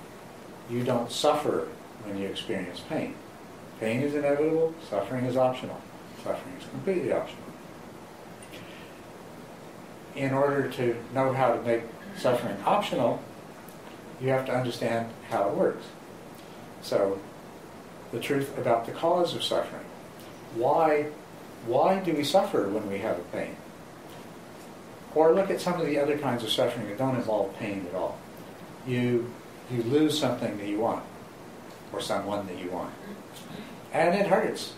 you don't suffer when you experience pain. Pain is inevitable, suffering is optional. Suffering is completely optional. In order to know how to make suffering optional, you have to understand how it works. So the truth about the cause of suffering. Why do we suffer when we have a pain? Or look at some of the other kinds of suffering that don't involve pain at all. You lose something that you want, or someone that you want, and it hurts.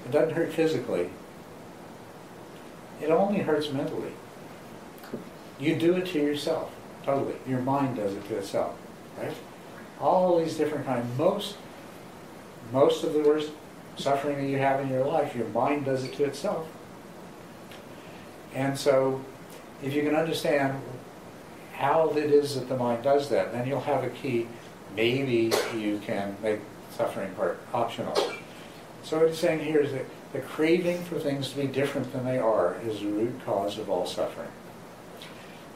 It doesn't hurt physically. It only hurts mentally. You do it to yourself, totally. Your mind does it to itself, right? All these different kinds. Most of the worst suffering that you have in your life, your mind does it to itself. And so, if you can understand how it is that the mind does that, then you'll have a key. Maybe you can make suffering part optional. So what it's saying here is that the craving for things to be different than they are is the root cause of all suffering.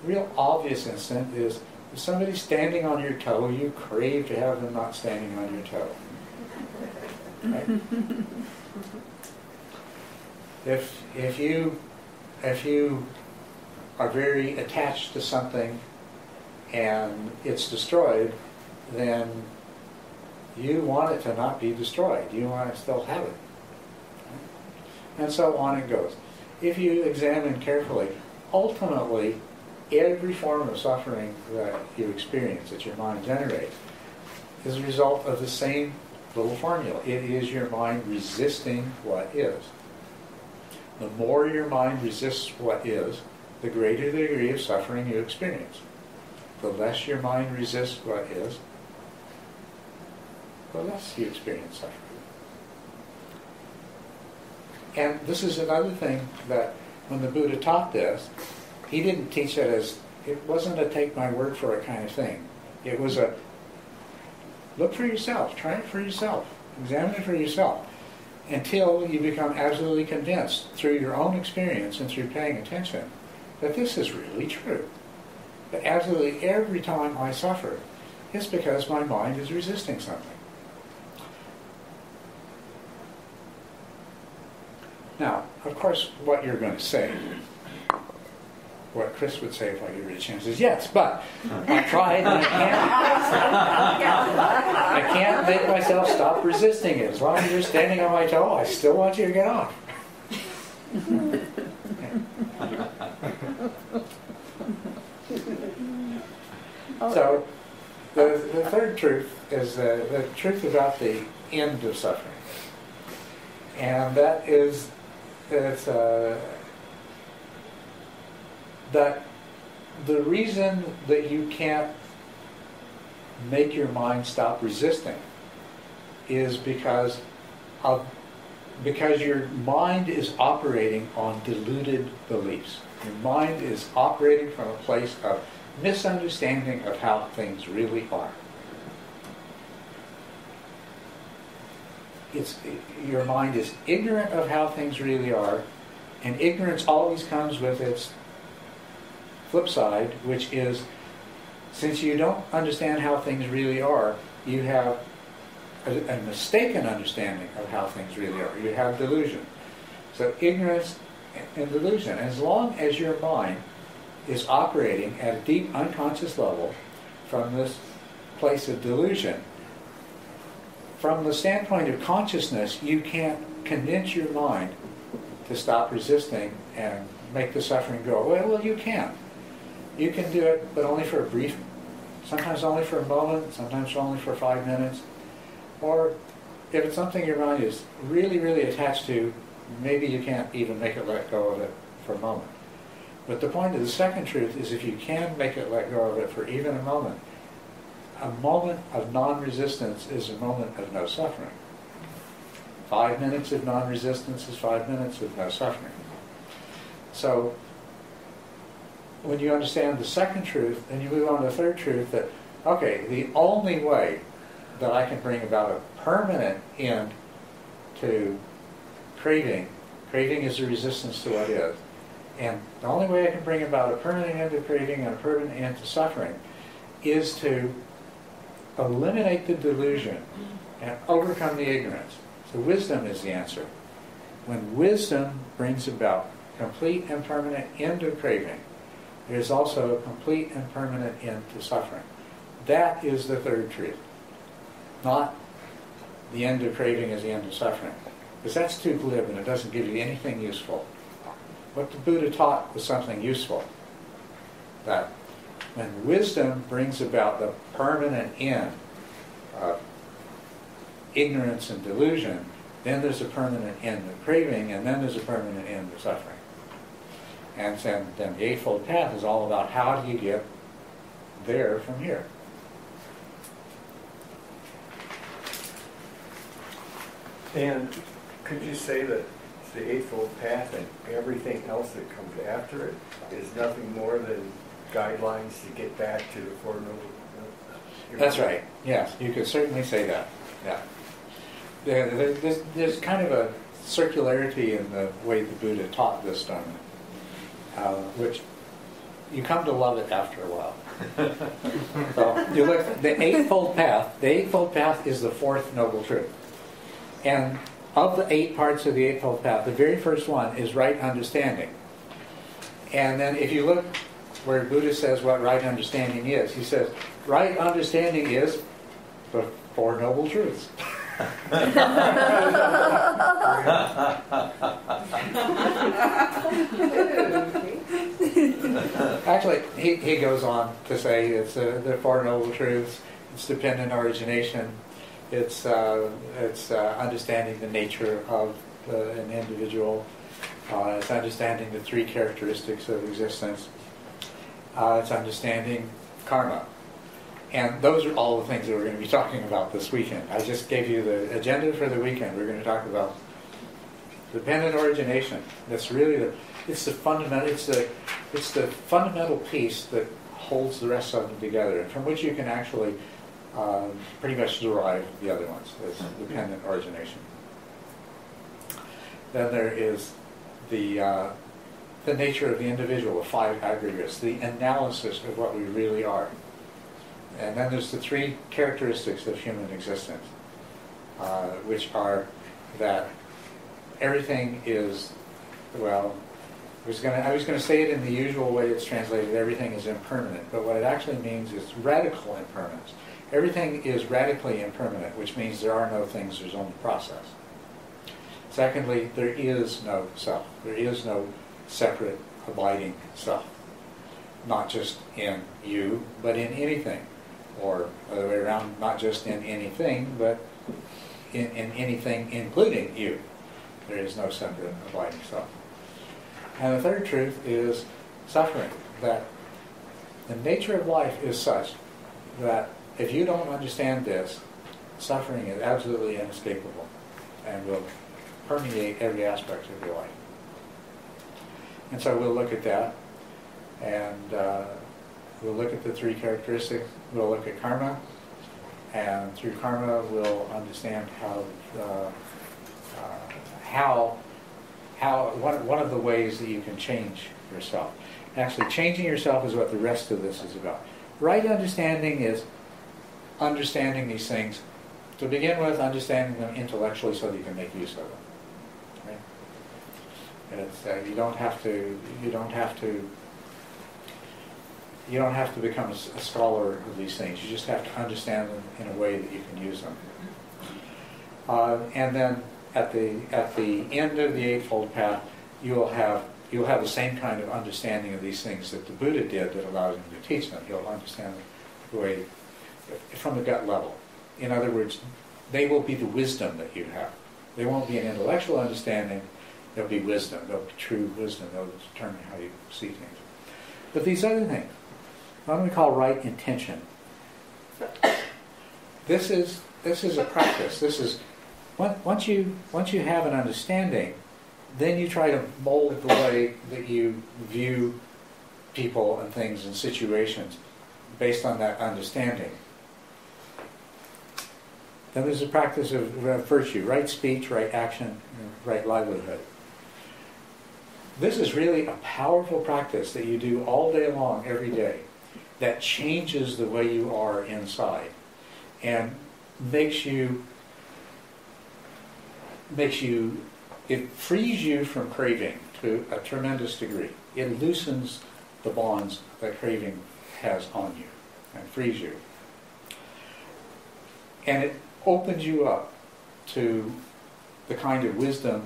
The real obvious instance is if somebody's standing on your toe, you crave to have them not standing on your toe. Right? If you are very attached to something and it's destroyed, then you want it to not be destroyed. You want to still have it. And so on it goes. If you examine carefully, ultimately, every form of suffering that you experience, that your mind generates, is a result of the same little formula. It is your mind resisting what is. The more your mind resists what is, the greater the degree of suffering you experience. The less your mind resists what is, the less you experience suffering. And this is another thing that when the Buddha taught this, he didn't teach it as, it wasn't a take my word for it kind of thing. It was a look for yourself, try it for yourself, examine it for yourself, until you become absolutely convinced through your own experience and through paying attention that this is really true. That absolutely every time I suffer, it's because my mind is resisting something. Now, of course, what you're going to say, what Chris would say if I give you a chance is, yes, but I tried and I can't make myself stop resisting it. As long as you're standing on my toe, I still want you to get off. So, the third truth is the truth about the end of suffering. And that is that the reason that you can't make your mind stop resisting is because your mind is operating on deluded beliefs. Your mind is operating from a place of misunderstanding of how things really are. Your mind is ignorant of how things really are, and ignorance always comes with its flip side, which is, since you don't understand how things really are, you have a mistaken understanding of how things really are. You have delusion. So ignorance and delusion. As long as your mind is operating at a deep unconscious level from this place of delusion, from the standpoint of consciousness, you can't convince your mind to stop resisting and make the suffering go away. Well, you can. You can do it, but only for a brief, sometimes only for a moment, sometimes only for 5 minutes. Or if it's something your mind is really, really attached to, maybe you can't even make it let go of it for a moment. But the point of the second truth is if you can make it let go of it for even a moment of non-resistance is a moment of no suffering. 5 minutes of non-resistance is 5 minutes of no suffering. So when you understand the second truth, then you move on to the third truth that, okay, the only way that I can bring about a permanent end to craving is the resistance to what is. And the only way I can bring about a permanent end to craving and a permanent end to suffering is to eliminate the delusion and overcome the ignorance. So wisdom is the answer. When wisdom brings about complete and permanent end of craving, there is also a complete and permanent end to suffering. That is the third truth. Not the end of craving is the end of suffering. Because that's too glib and it doesn't give you anything useful. What the Buddha taught was something useful. That when wisdom brings about the permanent end of ignorance and delusion, then there's a permanent end of craving, and then there's a permanent end of suffering. And then the Eightfold Path is all about how do you get there from here. And could you say that the Eightfold Path and everything else that comes after it is nothing more than guidelines to get back to the Four Noble? That's right. Yes, you could certainly say that. Yeah. There's kind of a circularity in the way the Buddha taught this Dharma, which you come to love it after a while. So you look, the Eightfold Path is the fourth noble truth. And of the 8 parts of the Eightfold Path, the very first one is right understanding. And then if you look where Buddha says what right understanding is, he says, right understanding is the Four Noble Truths. Actually, he goes on to say it's the Four Noble Truths, it's dependent origination, it's understanding the nature of an individual, it's understanding the 3 characteristics of existence, it's understanding karma. And those are all the things that we're going to be talking about this weekend. I just gave you the agenda for the weekend. We're going to talk about dependent origination. That's really the fundamental piece that holds the rest of them together, and from which you can actually pretty much derive the other ones. It's dependent origination. Then there is the nature of the individual, the 5 aggregates, the analysis of what we really are. And then there's the 3 characteristics of human existence, which are that everything is, well, I was going to say it in the usual way it's translated, everything is impermanent, but what it actually means is radical impermanence. Everything is radically impermanent, which means there are no things, there's only process. Secondly, there is no self. There is no separate, abiding self. Not just in you, but in anything. Or other way around, not just in anything, but in anything including you. There is no separate, abiding self. And the third truth is suffering. That the nature of life is such that if you don't understand this, suffering is absolutely inescapable and will permeate every aspect of your life. And so we'll look at that, and we'll look at the 3 characteristics. We'll look at karma, and through karma we'll understand one of the ways that you can change yourself. Actually, changing yourself is what the rest of this is about. Right understanding is understanding these things, to begin with, understanding them intellectually so that you can make use of them. Right? It's, you don't have to become a scholar of these things. You just have to understand them in a way that you can use them. And then at the end of the Eightfold Path, you'll have the same kind of understanding of these things that the Buddha did that allowed him to teach them. You'll understand the way from the gut level. In other words, they will be the wisdom that you have. They won't be an intellectual understanding. There'll be wisdom. There'll be true wisdom. They'll determine how you see things. But these other things, what we call right intention. This is a practice. This is once you have an understanding, then you try to mold the way that you view people and things and situations based on that understanding. Then there's a practice of virtue, right speech, right action, and right livelihood. This is really a powerful practice that you do all day long, every day, that changes the way you are inside and it frees you from craving to a tremendous degree. It loosens the bonds that craving has on you and frees you. And it opens you up to the kind of wisdom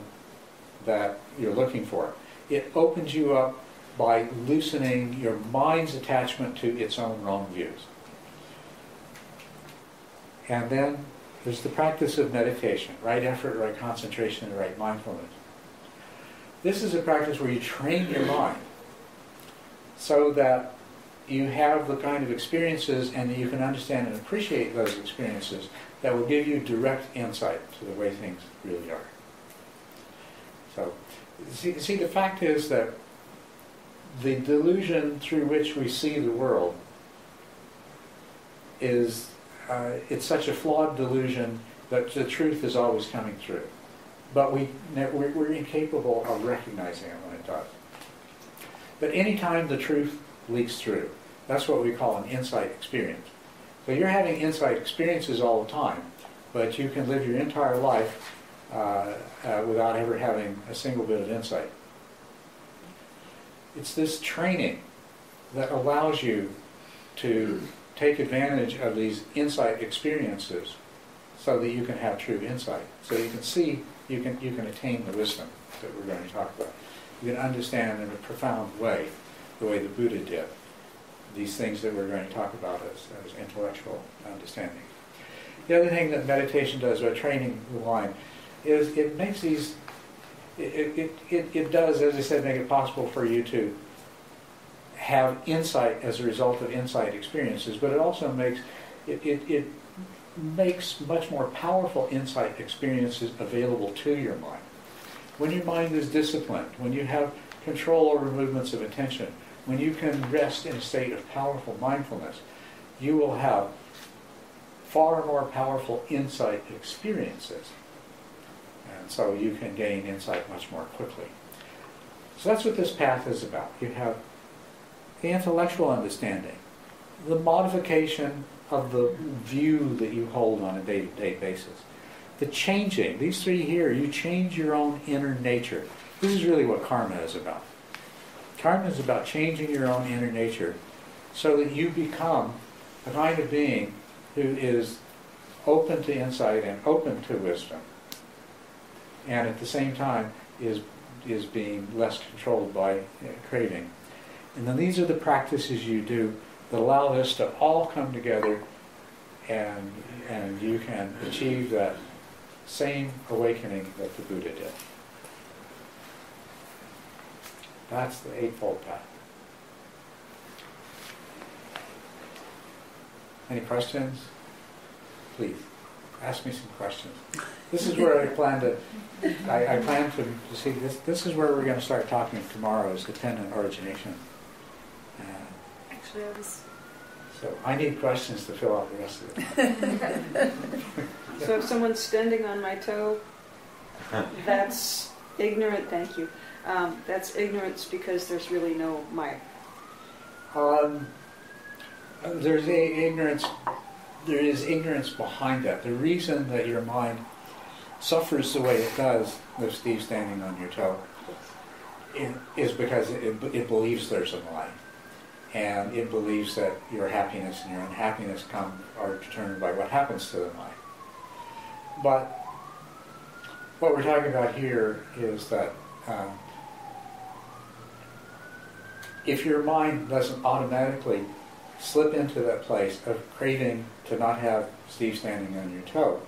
that you're looking for. It opens you up by loosening your mind's attachment to its own wrong views. And then there's the practice of meditation, right effort, right concentration, and right mindfulness. This is a practice where you train your mind so that you have the kind of experiences and that you can understand and appreciate those experiences that will give you direct insight to the way things really are. So, see, the fact is that the delusion through which we see the world is, it's such a flawed delusion that the truth is always coming through. But we're incapable of recognizing it when it does. But anytime the truth leaks through, that's what we call an insight experience. So you're having insight experiences all the time, but you can live your entire life without ever having a single bit of insight. It's this training that allows you to take advantage of these insight experiences so that you can have true insight. So you can see, you can attain the wisdom that we're going to talk about. You can understand in a profound way, the way the Buddha did, these things that we're going to talk about as intellectual understanding. The other thing that meditation does, or training the mind, is it makes these, it does, as I said, make it possible for you to have insight as a result of insight experiences, but it also makes, it makes much more powerful insight experiences available to your mind. When your mind is disciplined, when you have control over movements of attention, when you can rest in a state of powerful mindfulness, you will have far more powerful insight experiences. And so you can gain insight much more quickly. So that's what this path is about. You have the intellectual understanding, the modification of the view that you hold on a day-to-day basis, the changing. These three here, you change your own inner nature. This is really what karma is about. Karma is about changing your own inner nature so that you become a kind of being who is open to insight and open to wisdom, and at the same time is being less controlled by craving. And then these are the practices you do that allow this to all come together, and you can achieve that same awakening that the Buddha did. That's the Eightfold Path. Any questions? Please, ask me some questions. This is where I plan to see, this is where we're going to start talking tomorrow, is dependent origination. Actually, So I need questions to fill out the rest of it. So if someone's standing on my toe, that's ignorant, thank you. That's ignorance because there's really no Maya. There's ignorance. There is ignorance behind that. The reason that your mind suffers the way it does with Steve standing on your toe is because it believes there's a mind, and it believes that your happiness and your unhappiness are determined by what happens to the mind. But what we're talking about here is that if your mind doesn't automatically slip into that place of craving to not have Steve standing on your toe,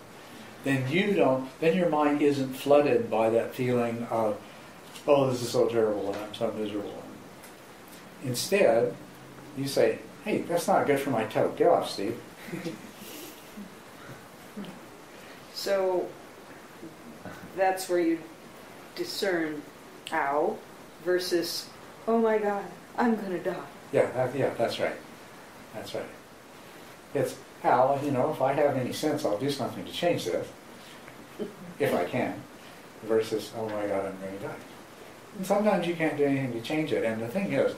then your mind isn't flooded by that feeling of, oh, this is so terrible and I'm so miserable. Instead, you say, hey, that's not good for my toe. Get off, Steve. So that's where you discern ow versus, oh my God, I'm going to die. Yeah, that's right. That's right. It's, Al, if I have any sense, I'll do something to change this, if I can, versus, oh my God, I'm going to die. And sometimes you can't do anything to change it. And the thing is,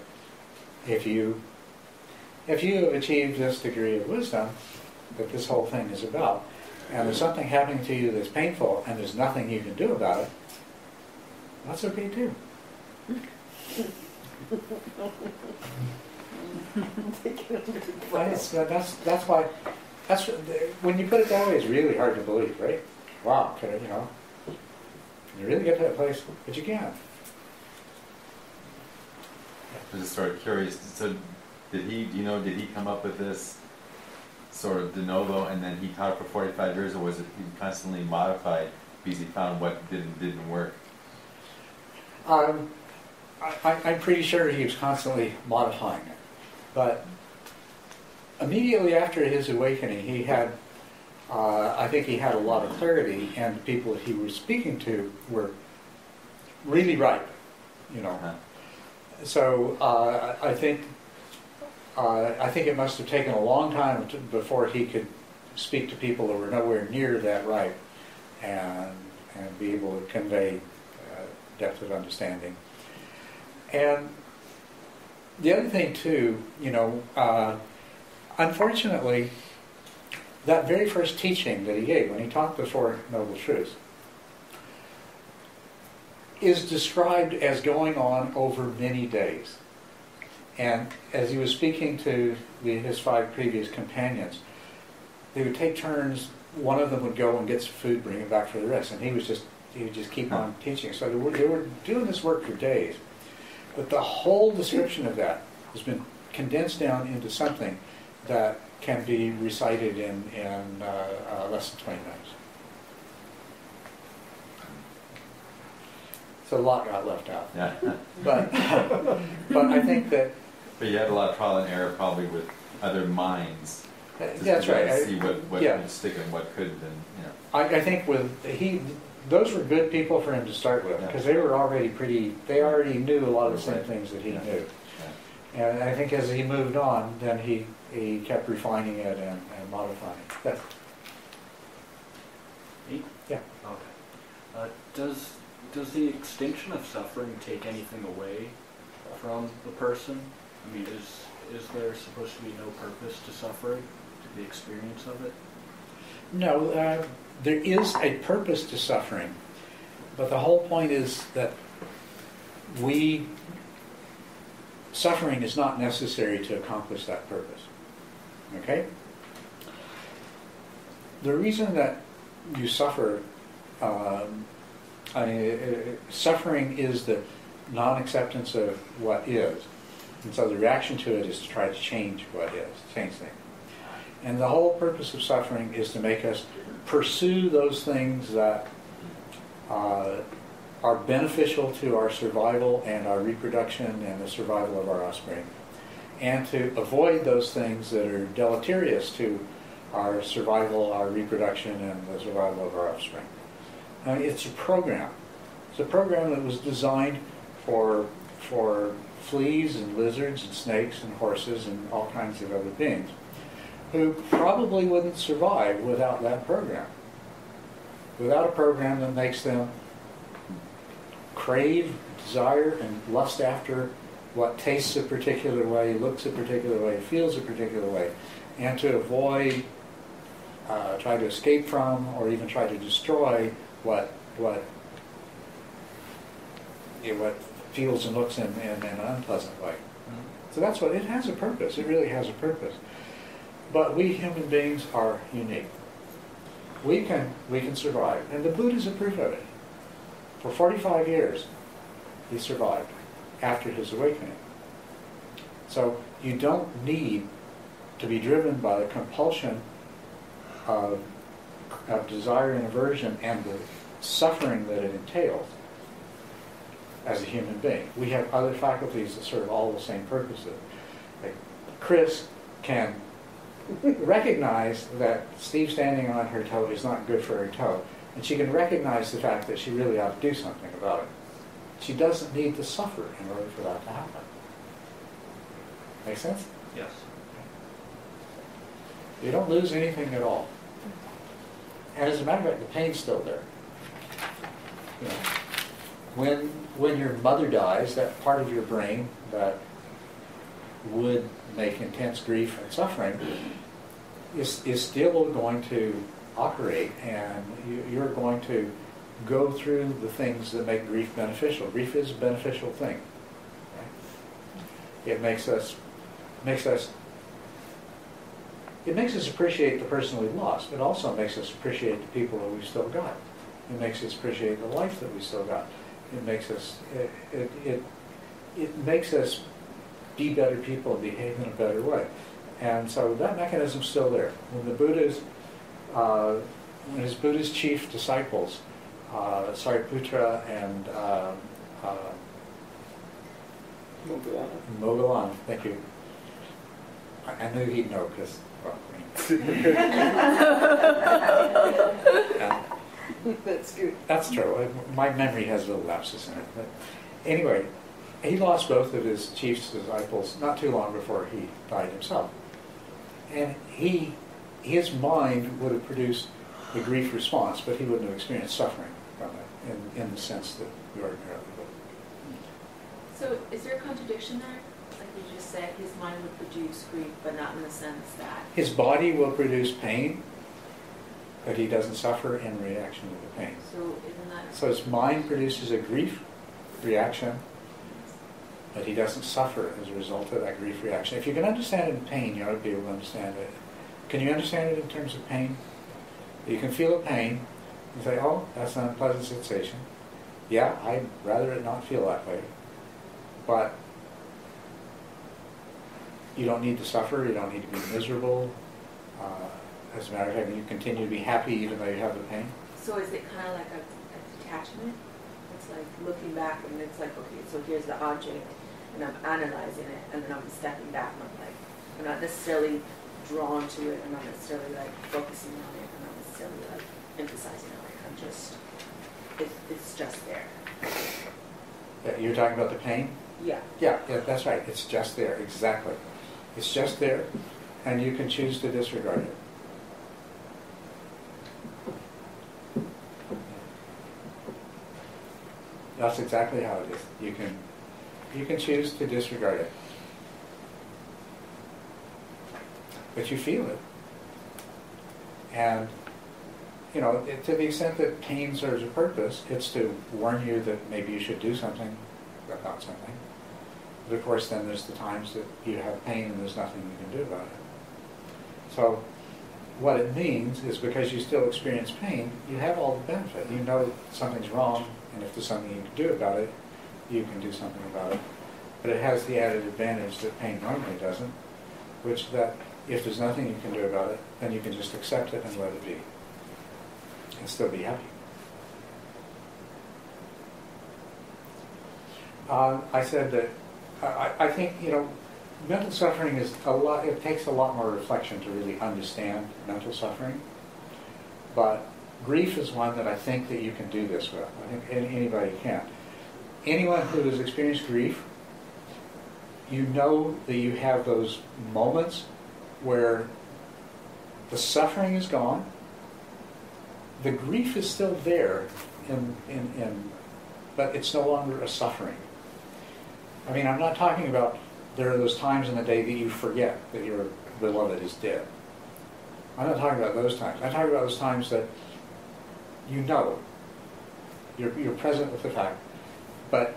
if you have achieved this degree of wisdom that this whole thing is about, and there's something happening to you that's painful, and there's nothing you can do about it, that's okay too. That's why when you put it that way, it's really hard to believe, right? wow, can I, you really get to that place, but you can. I'm just sort of curious. So, did he come up with this sort of de novo, and then he taught it for 45 years, or was it constantly modified because he found what didn't work? I'm pretty sure he was constantly modifying it, but immediately after his awakening, he had, I think he had a lot of clarity, and the people that he was speaking to were really right, Uh-huh. So I think it must have taken a long time before he could speak to people that were nowhere near that right, and be able to convey depth of understanding. And the other thing too, unfortunately, that very first teaching that he gave when he taught the Four Noble Truths is described as going on over many days. And as he was speaking to his 5 previous companions, they would take turns. One of them would go and get some food, bring it back for the rest, and he would just keep on teaching. So they were doing this work for days. But the whole description of that has been condensed down into something that can be recited in less than 20 minutes. So a lot got left out. Yeah. But I think that... But you had a lot of trial and error probably with other minds. That's to right. See what would stick and what couldn't. I think those were good people for him to start with, because they already knew a lot of the same things that he knew. Yeah. And I think as he moved on, then he kept refining it and modifying it. Yes. Me? Yeah. Okay. Does the extinction of suffering take anything away from the person? I mean, is there supposed to be no purpose to suffering, to the experience of it? No, there is a purpose to suffering, but the whole point is that suffering is not necessary to accomplish that purpose. Okay? The reason that you suffer, suffering is the non-acceptance of what is. And so the reaction to it is to try to change what is, change things. And the whole purpose of suffering is to make us pursue those things that are beneficial to our survival and our reproduction and the survival of our offspring, and to avoid those things that are deleterious to our survival, our reproduction, and the survival of our offspring. It's a program. It's a program that was designed for fleas and lizards and snakes and horses and all kinds of other beings who probably wouldn't survive without that program. Without a program that makes them crave, desire, and lust after what tastes a particular way, looks a particular way, feels a particular way, and to avoid, try to escape from, or even try to destroy what feels and looks in an unpleasant way. So that's what it has a purpose. It really has a purpose. But we human beings are unique. We can survive, and the Buddha is a proof of it. For 45 years, he survived after his awakening. So you don't need to be driven by the compulsion of desire and aversion and the suffering that it entails as a human being. We have other faculties that serve all the same purposes. Like Chris can recognize that Steve standing on her toe is not good for her toe, and she can recognize the fact that she really ought to do something about it. She doesn't need to suffer in order for that to happen. Make sense? Yes. You don't lose anything at all. And as a matter of fact, the pain's still there. You know, when your mother dies, that part of your brain that would make intense grief and suffering is still going to operate, and you're going to go through the things that make grief beneficial. Grief is a beneficial thing. Right? It makes us it makes us appreciate the person we lost. It also makes us appreciate the people that we've still got. It makes us appreciate the life that we still got. It makes us it makes us be better people and behave in a better way. And so that mechanism's still there. When the Buddha's when his Buddha's chief disciples, Sariputta and Moggallana, thank you. I knew he'd know because, well, That's good. that's true. My memory has little lapses in it. But anyway, he lost both of his chief disciples not too long before he died himself. And his mind would have produced the grief response, but he wouldn't have experienced suffering from it in the sense that we ordinarily would. So is there a contradiction there? Like you just said, his mind would produce grief, but not in the sense that... His body will produce pain, but he doesn't suffer in reaction to the pain. So isn't that... So his mind produces a grief reaction, but he doesn't suffer as a result of that grief reaction. If you can understand it in pain, you ought to be able to understand it. Can you understand it in terms of pain? You can feel a pain and say, oh, that's an unpleasant sensation. Yeah, I'd rather it not feel that way. But you don't need to suffer, you don't need to be miserable. As a matter of fact, you continue to be happy even though you have the pain. So is it kind of like a detachment? It's like looking back and it's like, okay, so here's the object and I'm analyzing it and then I'm stepping back and I'm like, I'm not necessarily drawn to it, I'm not necessarily like focusing on it, I'm not necessarily like emphasizing on it, I'm just, it's just there. Yeah, you're talking about the pain? Yeah. Yeah, that's right. It's just there, exactly. It's just there, and you can choose to disregard it. That's exactly how it is. You can choose to disregard it. But you feel it. And, you know, to the extent that pain serves a purpose, it's to warn you that maybe you should do something about something. But of course then there's the times that you have pain and there's nothing you can do about it. So what it means is because you still experience pain, you have all the benefit. You know something's wrong, and if there's something you can do about it, you can do something about it. But it has the added advantage that pain normally doesn't, which that if there's nothing you can do about it, then you can just accept it and let it be, and still be happy. I said that I think, you know, mental suffering is a lot. It takes a lot more reflection to really understand mental suffering. But grief is one that I think that you can do this with. I think anybody can. Anyone who has experienced grief, you know that you have those moments where the suffering is gone, the grief is still there, but it's no longer a suffering. I mean, I'm not talking about there are those times in the day that you forget that your beloved is dead. I'm not talking about those times. I'm talking about those times that you know, you're present with the fact, but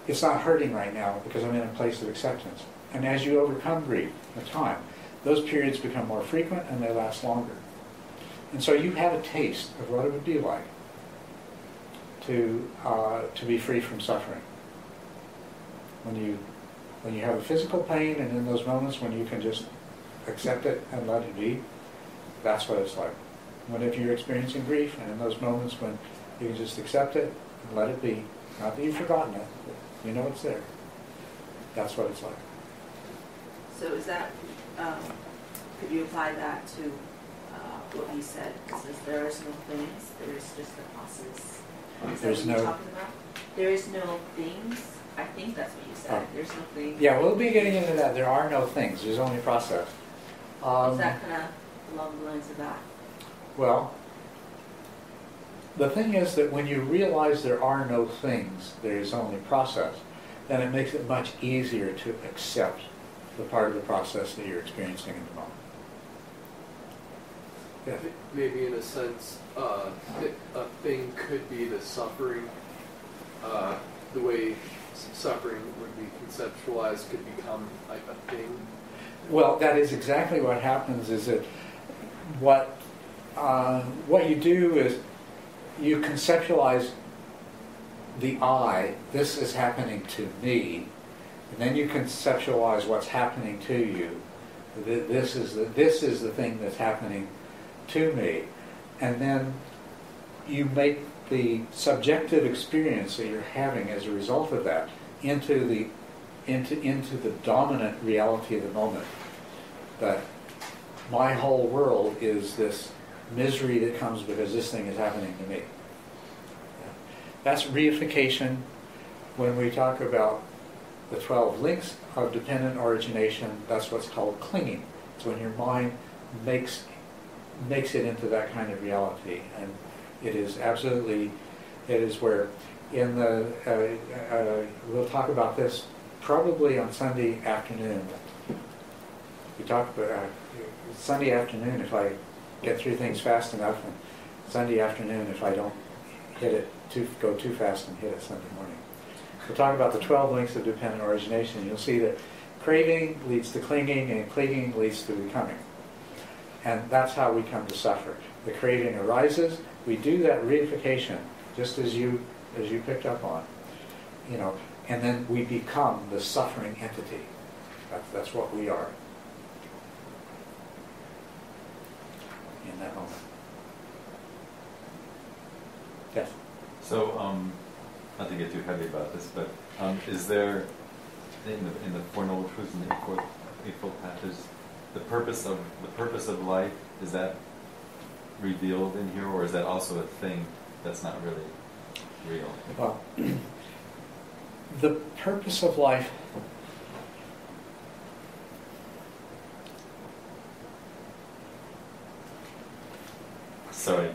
it's not hurting right now because I'm in a place of acceptance. And as you overcome grief with time, those periods become more frequent and they last longer. And so you have a taste of what it would be like to be free from suffering. When you have a physical pain, and in those moments when you can just accept it and let it be, that's what it's like. Whenever you're experiencing grief, and in those moments when you can just accept it and let it be, not that you've forgotten it, but you know it's there. That's what it's like. So is that, could you apply that to what you said? It says there is no things, there is just the process. Is that what you're talking about? There is no things? I think that's what you said. There's no things. Yeah, we'll be getting into that. There are no things. There's only process. Is that kind of along the lines of that? Well, the thing is that when you realize there are no things, there is only process, then it makes it much easier to accept the part of the process that you're experiencing in the moment. Yeah. Maybe in a sense, a thing could be the suffering. The way suffering would be conceptualized could become like a thing. Well, that is exactly what happens. Is that what you do is you conceptualize the I. This is happening to me, and then you conceptualize what's happening to you. This is the thing that's happening to me, and then you make the subjective experience that you're having as a result of that into the dominant reality of the moment. That my whole world is this misery that comes because this thing is happening to me. That's reification. When we talk about the 12 links of dependent origination, that's what's called clinging. It's when your mind makes it into that kind of reality. And it is absolutely, it is where in the, we'll talk about this probably on Sunday afternoon. We talk about Sunday afternoon if I get through things fast enough, and Sunday afternoon if I don't go too fast and hit it Sunday morning. We'll talk about the 12 links of dependent origination. You'll see that craving leads to clinging, and clinging leads to becoming. And that's how we come to suffer. The craving arises. We do that reification, just as you picked up on, and then we become the suffering entity. That's what we are in that moment. Yes. So, not to get too heavy about this, but is there in the Four Noble Truths and the Eightfold Path, is the purpose of life, is that revealed in here, or is that also a thing that's not really real? Well, the purpose of life, sorry.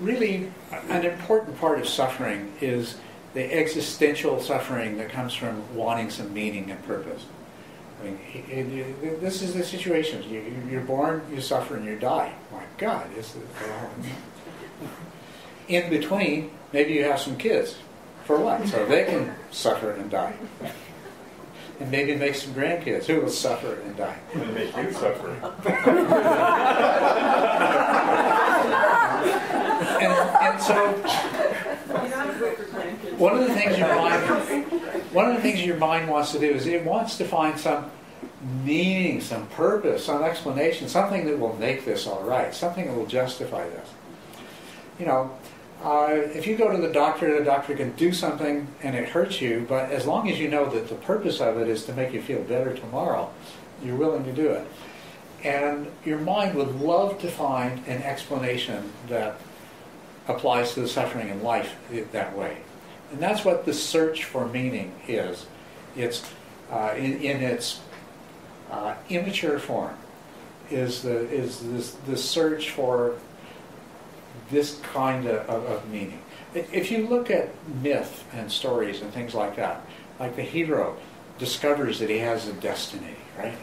Really an important part of suffering is the existential suffering that comes from wanting some meaning and purpose. I mean, this is the situation. You're born, you suffer, and you die. My God, this is in between. Maybe you have some kids. For what? So they can suffer and die. And maybe make some grandkids who will suffer and die. And make you suffer. And so, one of the things your mind wants to do is it wants to find some meaning, some purpose, some explanation, something that will make this all right, something that will justify this. If you go to the doctor can do something and it hurts you, but as long as you know that the purpose of it is to make you feel better tomorrow, you're willing to do it. And your mind would love to find an explanation that applies to the suffering in life that way. And that's what the search for meaning is. It's in its immature form is the search for this kind of meaning. If you look at myth and stories and things like that, like the hero discovers that he has a destiny, right?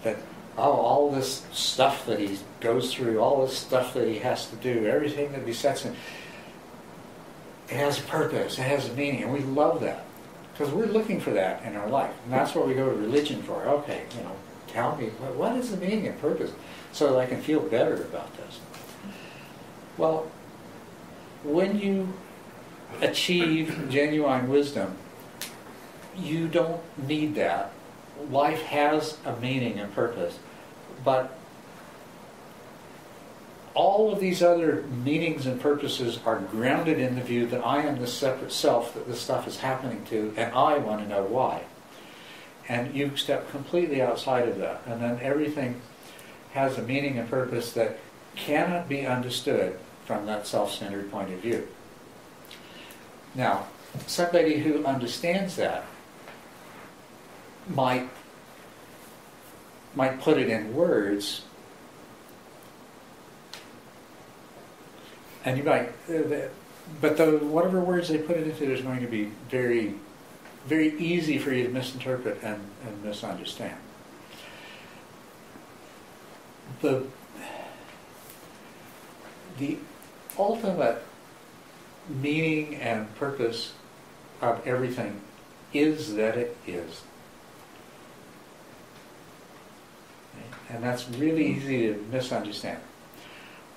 That all this stuff that he goes through, all this stuff that he has to do, everything that besets him, it has a purpose, it has a meaning, and we love that. Because we're looking for that in our life. And that's what we go to religion for. Okay, tell me, what is the meaning and purpose so that I can feel better about this? Well, when you achieve genuine wisdom, you don't need that. Life has a meaning and purpose. But all of these other meanings and purposes are grounded in the view that I am the separate self that this stuff is happening to, and I want to know why. And you step completely outside of that. And then everything has a meaning and purpose that cannot be understood from that self-centered point of view. Now, somebody who understands that might put it in words, and you might, but whatever words they put it into is going to be very, very easy for you to misinterpret and misunderstand. The ultimate meaning and purpose of everything is that it is. And that's really easy to misunderstand.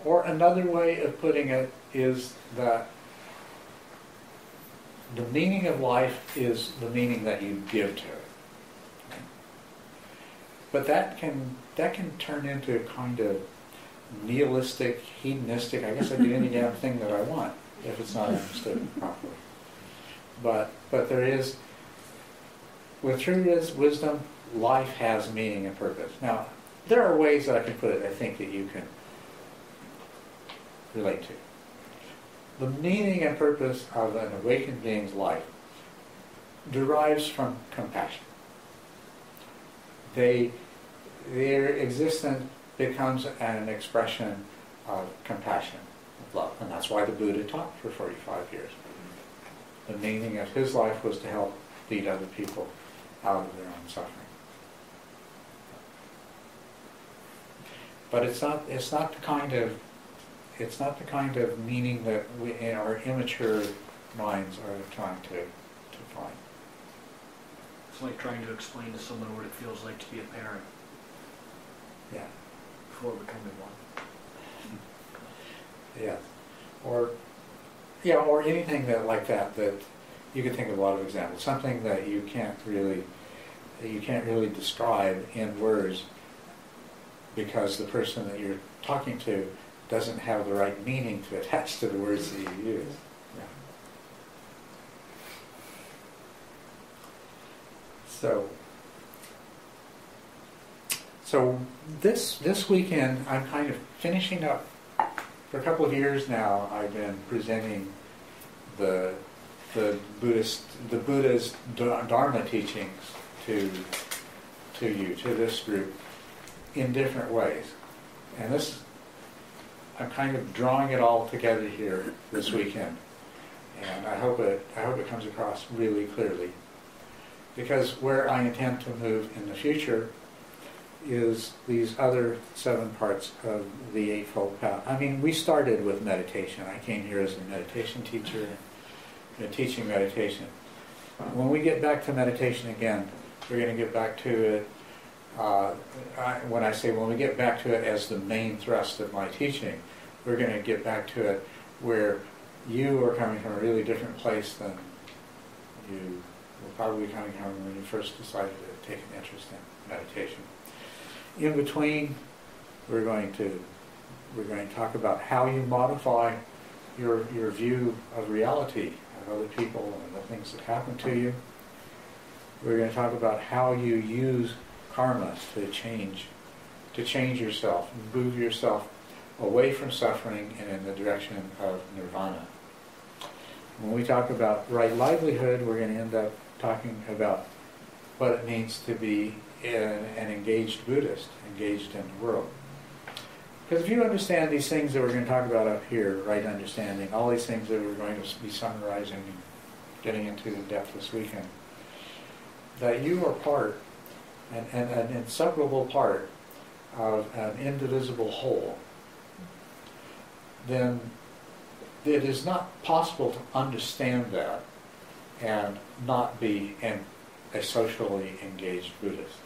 Or another way of putting it is that the meaning of life is the meaning that you give to it. But that can turn into a kind of nihilistic, hedonistic, I guess I do any damn thing that I want if it's not understood properly. But there is, with true wisdom, life has meaning and purpose. Now, there are ways that I can put it, I think, that you can relate to. The meaning and purpose of an awakened being's life derives from compassion. Their existence becomes an expression of compassion, of love. And that's why the Buddha taught for 45 years. The meaning of his life was to help lead other people out of their own suffering. But it's not the kind of meaning that we, in our immature minds, are trying to find. It's like trying to explain to someone what it feels like to be a parent. Yeah. Before becoming one. Yeah. Or anything that like that you can think of a lot of examples. Something that you can't really describe in words because the person that you're talking to doesn't have the right meaning to attach to the words that you use. Yeah. So this weekend I'm kind of finishing up. For a couple of years now, I've been presenting the Buddha's Dharma teachings to this group in different ways, and I'm kind of drawing it all together here this weekend, and I hope it comes across really clearly, because where I intend to move in the future is these other 7 parts of the Eightfold Path. I mean, we started with meditation. I came here as a meditation teacher and teaching meditation. When we get back to meditation again, we're going to get back to it. When I say when we get back to it as the main thrust of my teaching, we're going to get back to it where you are coming from a really different place than you were probably coming from when you first decided to take an interest in meditation. In between, we're going to talk about how you modify your view of reality, of other people and the things that happen to you. We're going to talk about how you use karma to change yourself, move yourself away from suffering and in the direction of nirvana. When we talk about right livelihood, we're going to end up talking about what it means to be an engaged Buddhist, engaged in the world. Because if you understand these things that we're going to talk about up here, right understanding, all these things that we're going to be summarizing and getting into in depth this weekend, that you are part, an inseparable part of an indivisible whole, then it is not possible to understand that and not be a socially engaged Buddhist.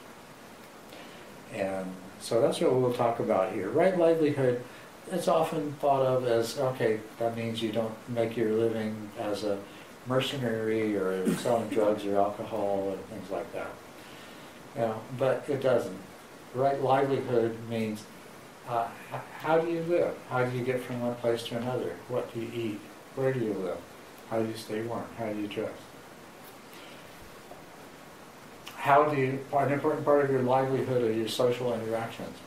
And so that's what we'll talk about here. Right livelihood, it's often thought of as, okay, that means you don't make your living as a mercenary or selling drugs or alcohol and things like that. But it doesn't. Right livelihood means how do you live? How do you get from one place to another? What do you eat? Where do you live? How do you stay warm? How do you dress? An important part of your livelihood are your social interactions.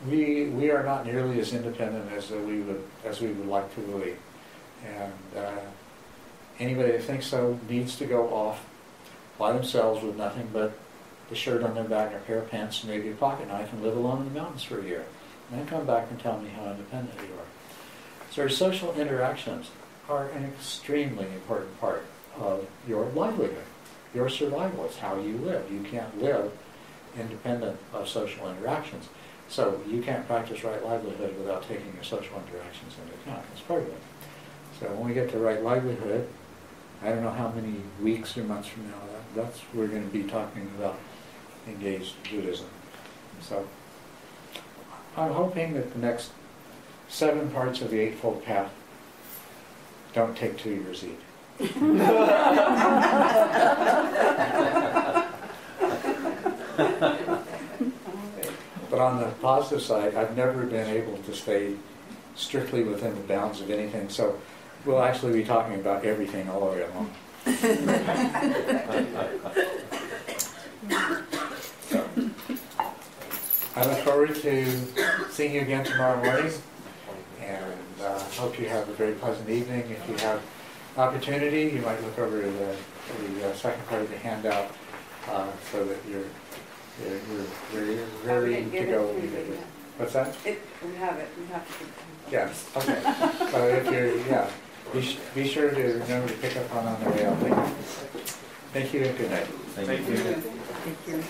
We are not nearly as independent as we would like to believe, and anybody that thinks so needs to go off by themselves with nothing but the shirt on their back, a pair of pants, and maybe a pocket knife, and live alone in the mountains for a year, and then come back and tell me how independent you are. So your social interactions are an extremely important part of your livelihood. Your survival is how you live. You can't live independent of social interactions. So you can't practice right livelihood without taking your social interactions into account. That's part of it. So when we get to right livelihood, I don't know how many weeks or months from now, that's we're going to be talking about engaged Buddhism. So I'm hoping that the next 7 parts of the Eightfold Path don't take 2 years each. But on the positive side, I've never been able to stay strictly within the bounds of anything, so we'll actually be talking about everything all the way along. So, I look forward to seeing you again tomorrow morning, and hope you have a very pleasant evening. If you have opportunity, you might look over the second part of the handout so that you're ready to go. What's that? We have it. We have to. Yes. Okay. So if you're, be sure to remember to pick up on the way out. Thank you and good night. Thank you. Thank you.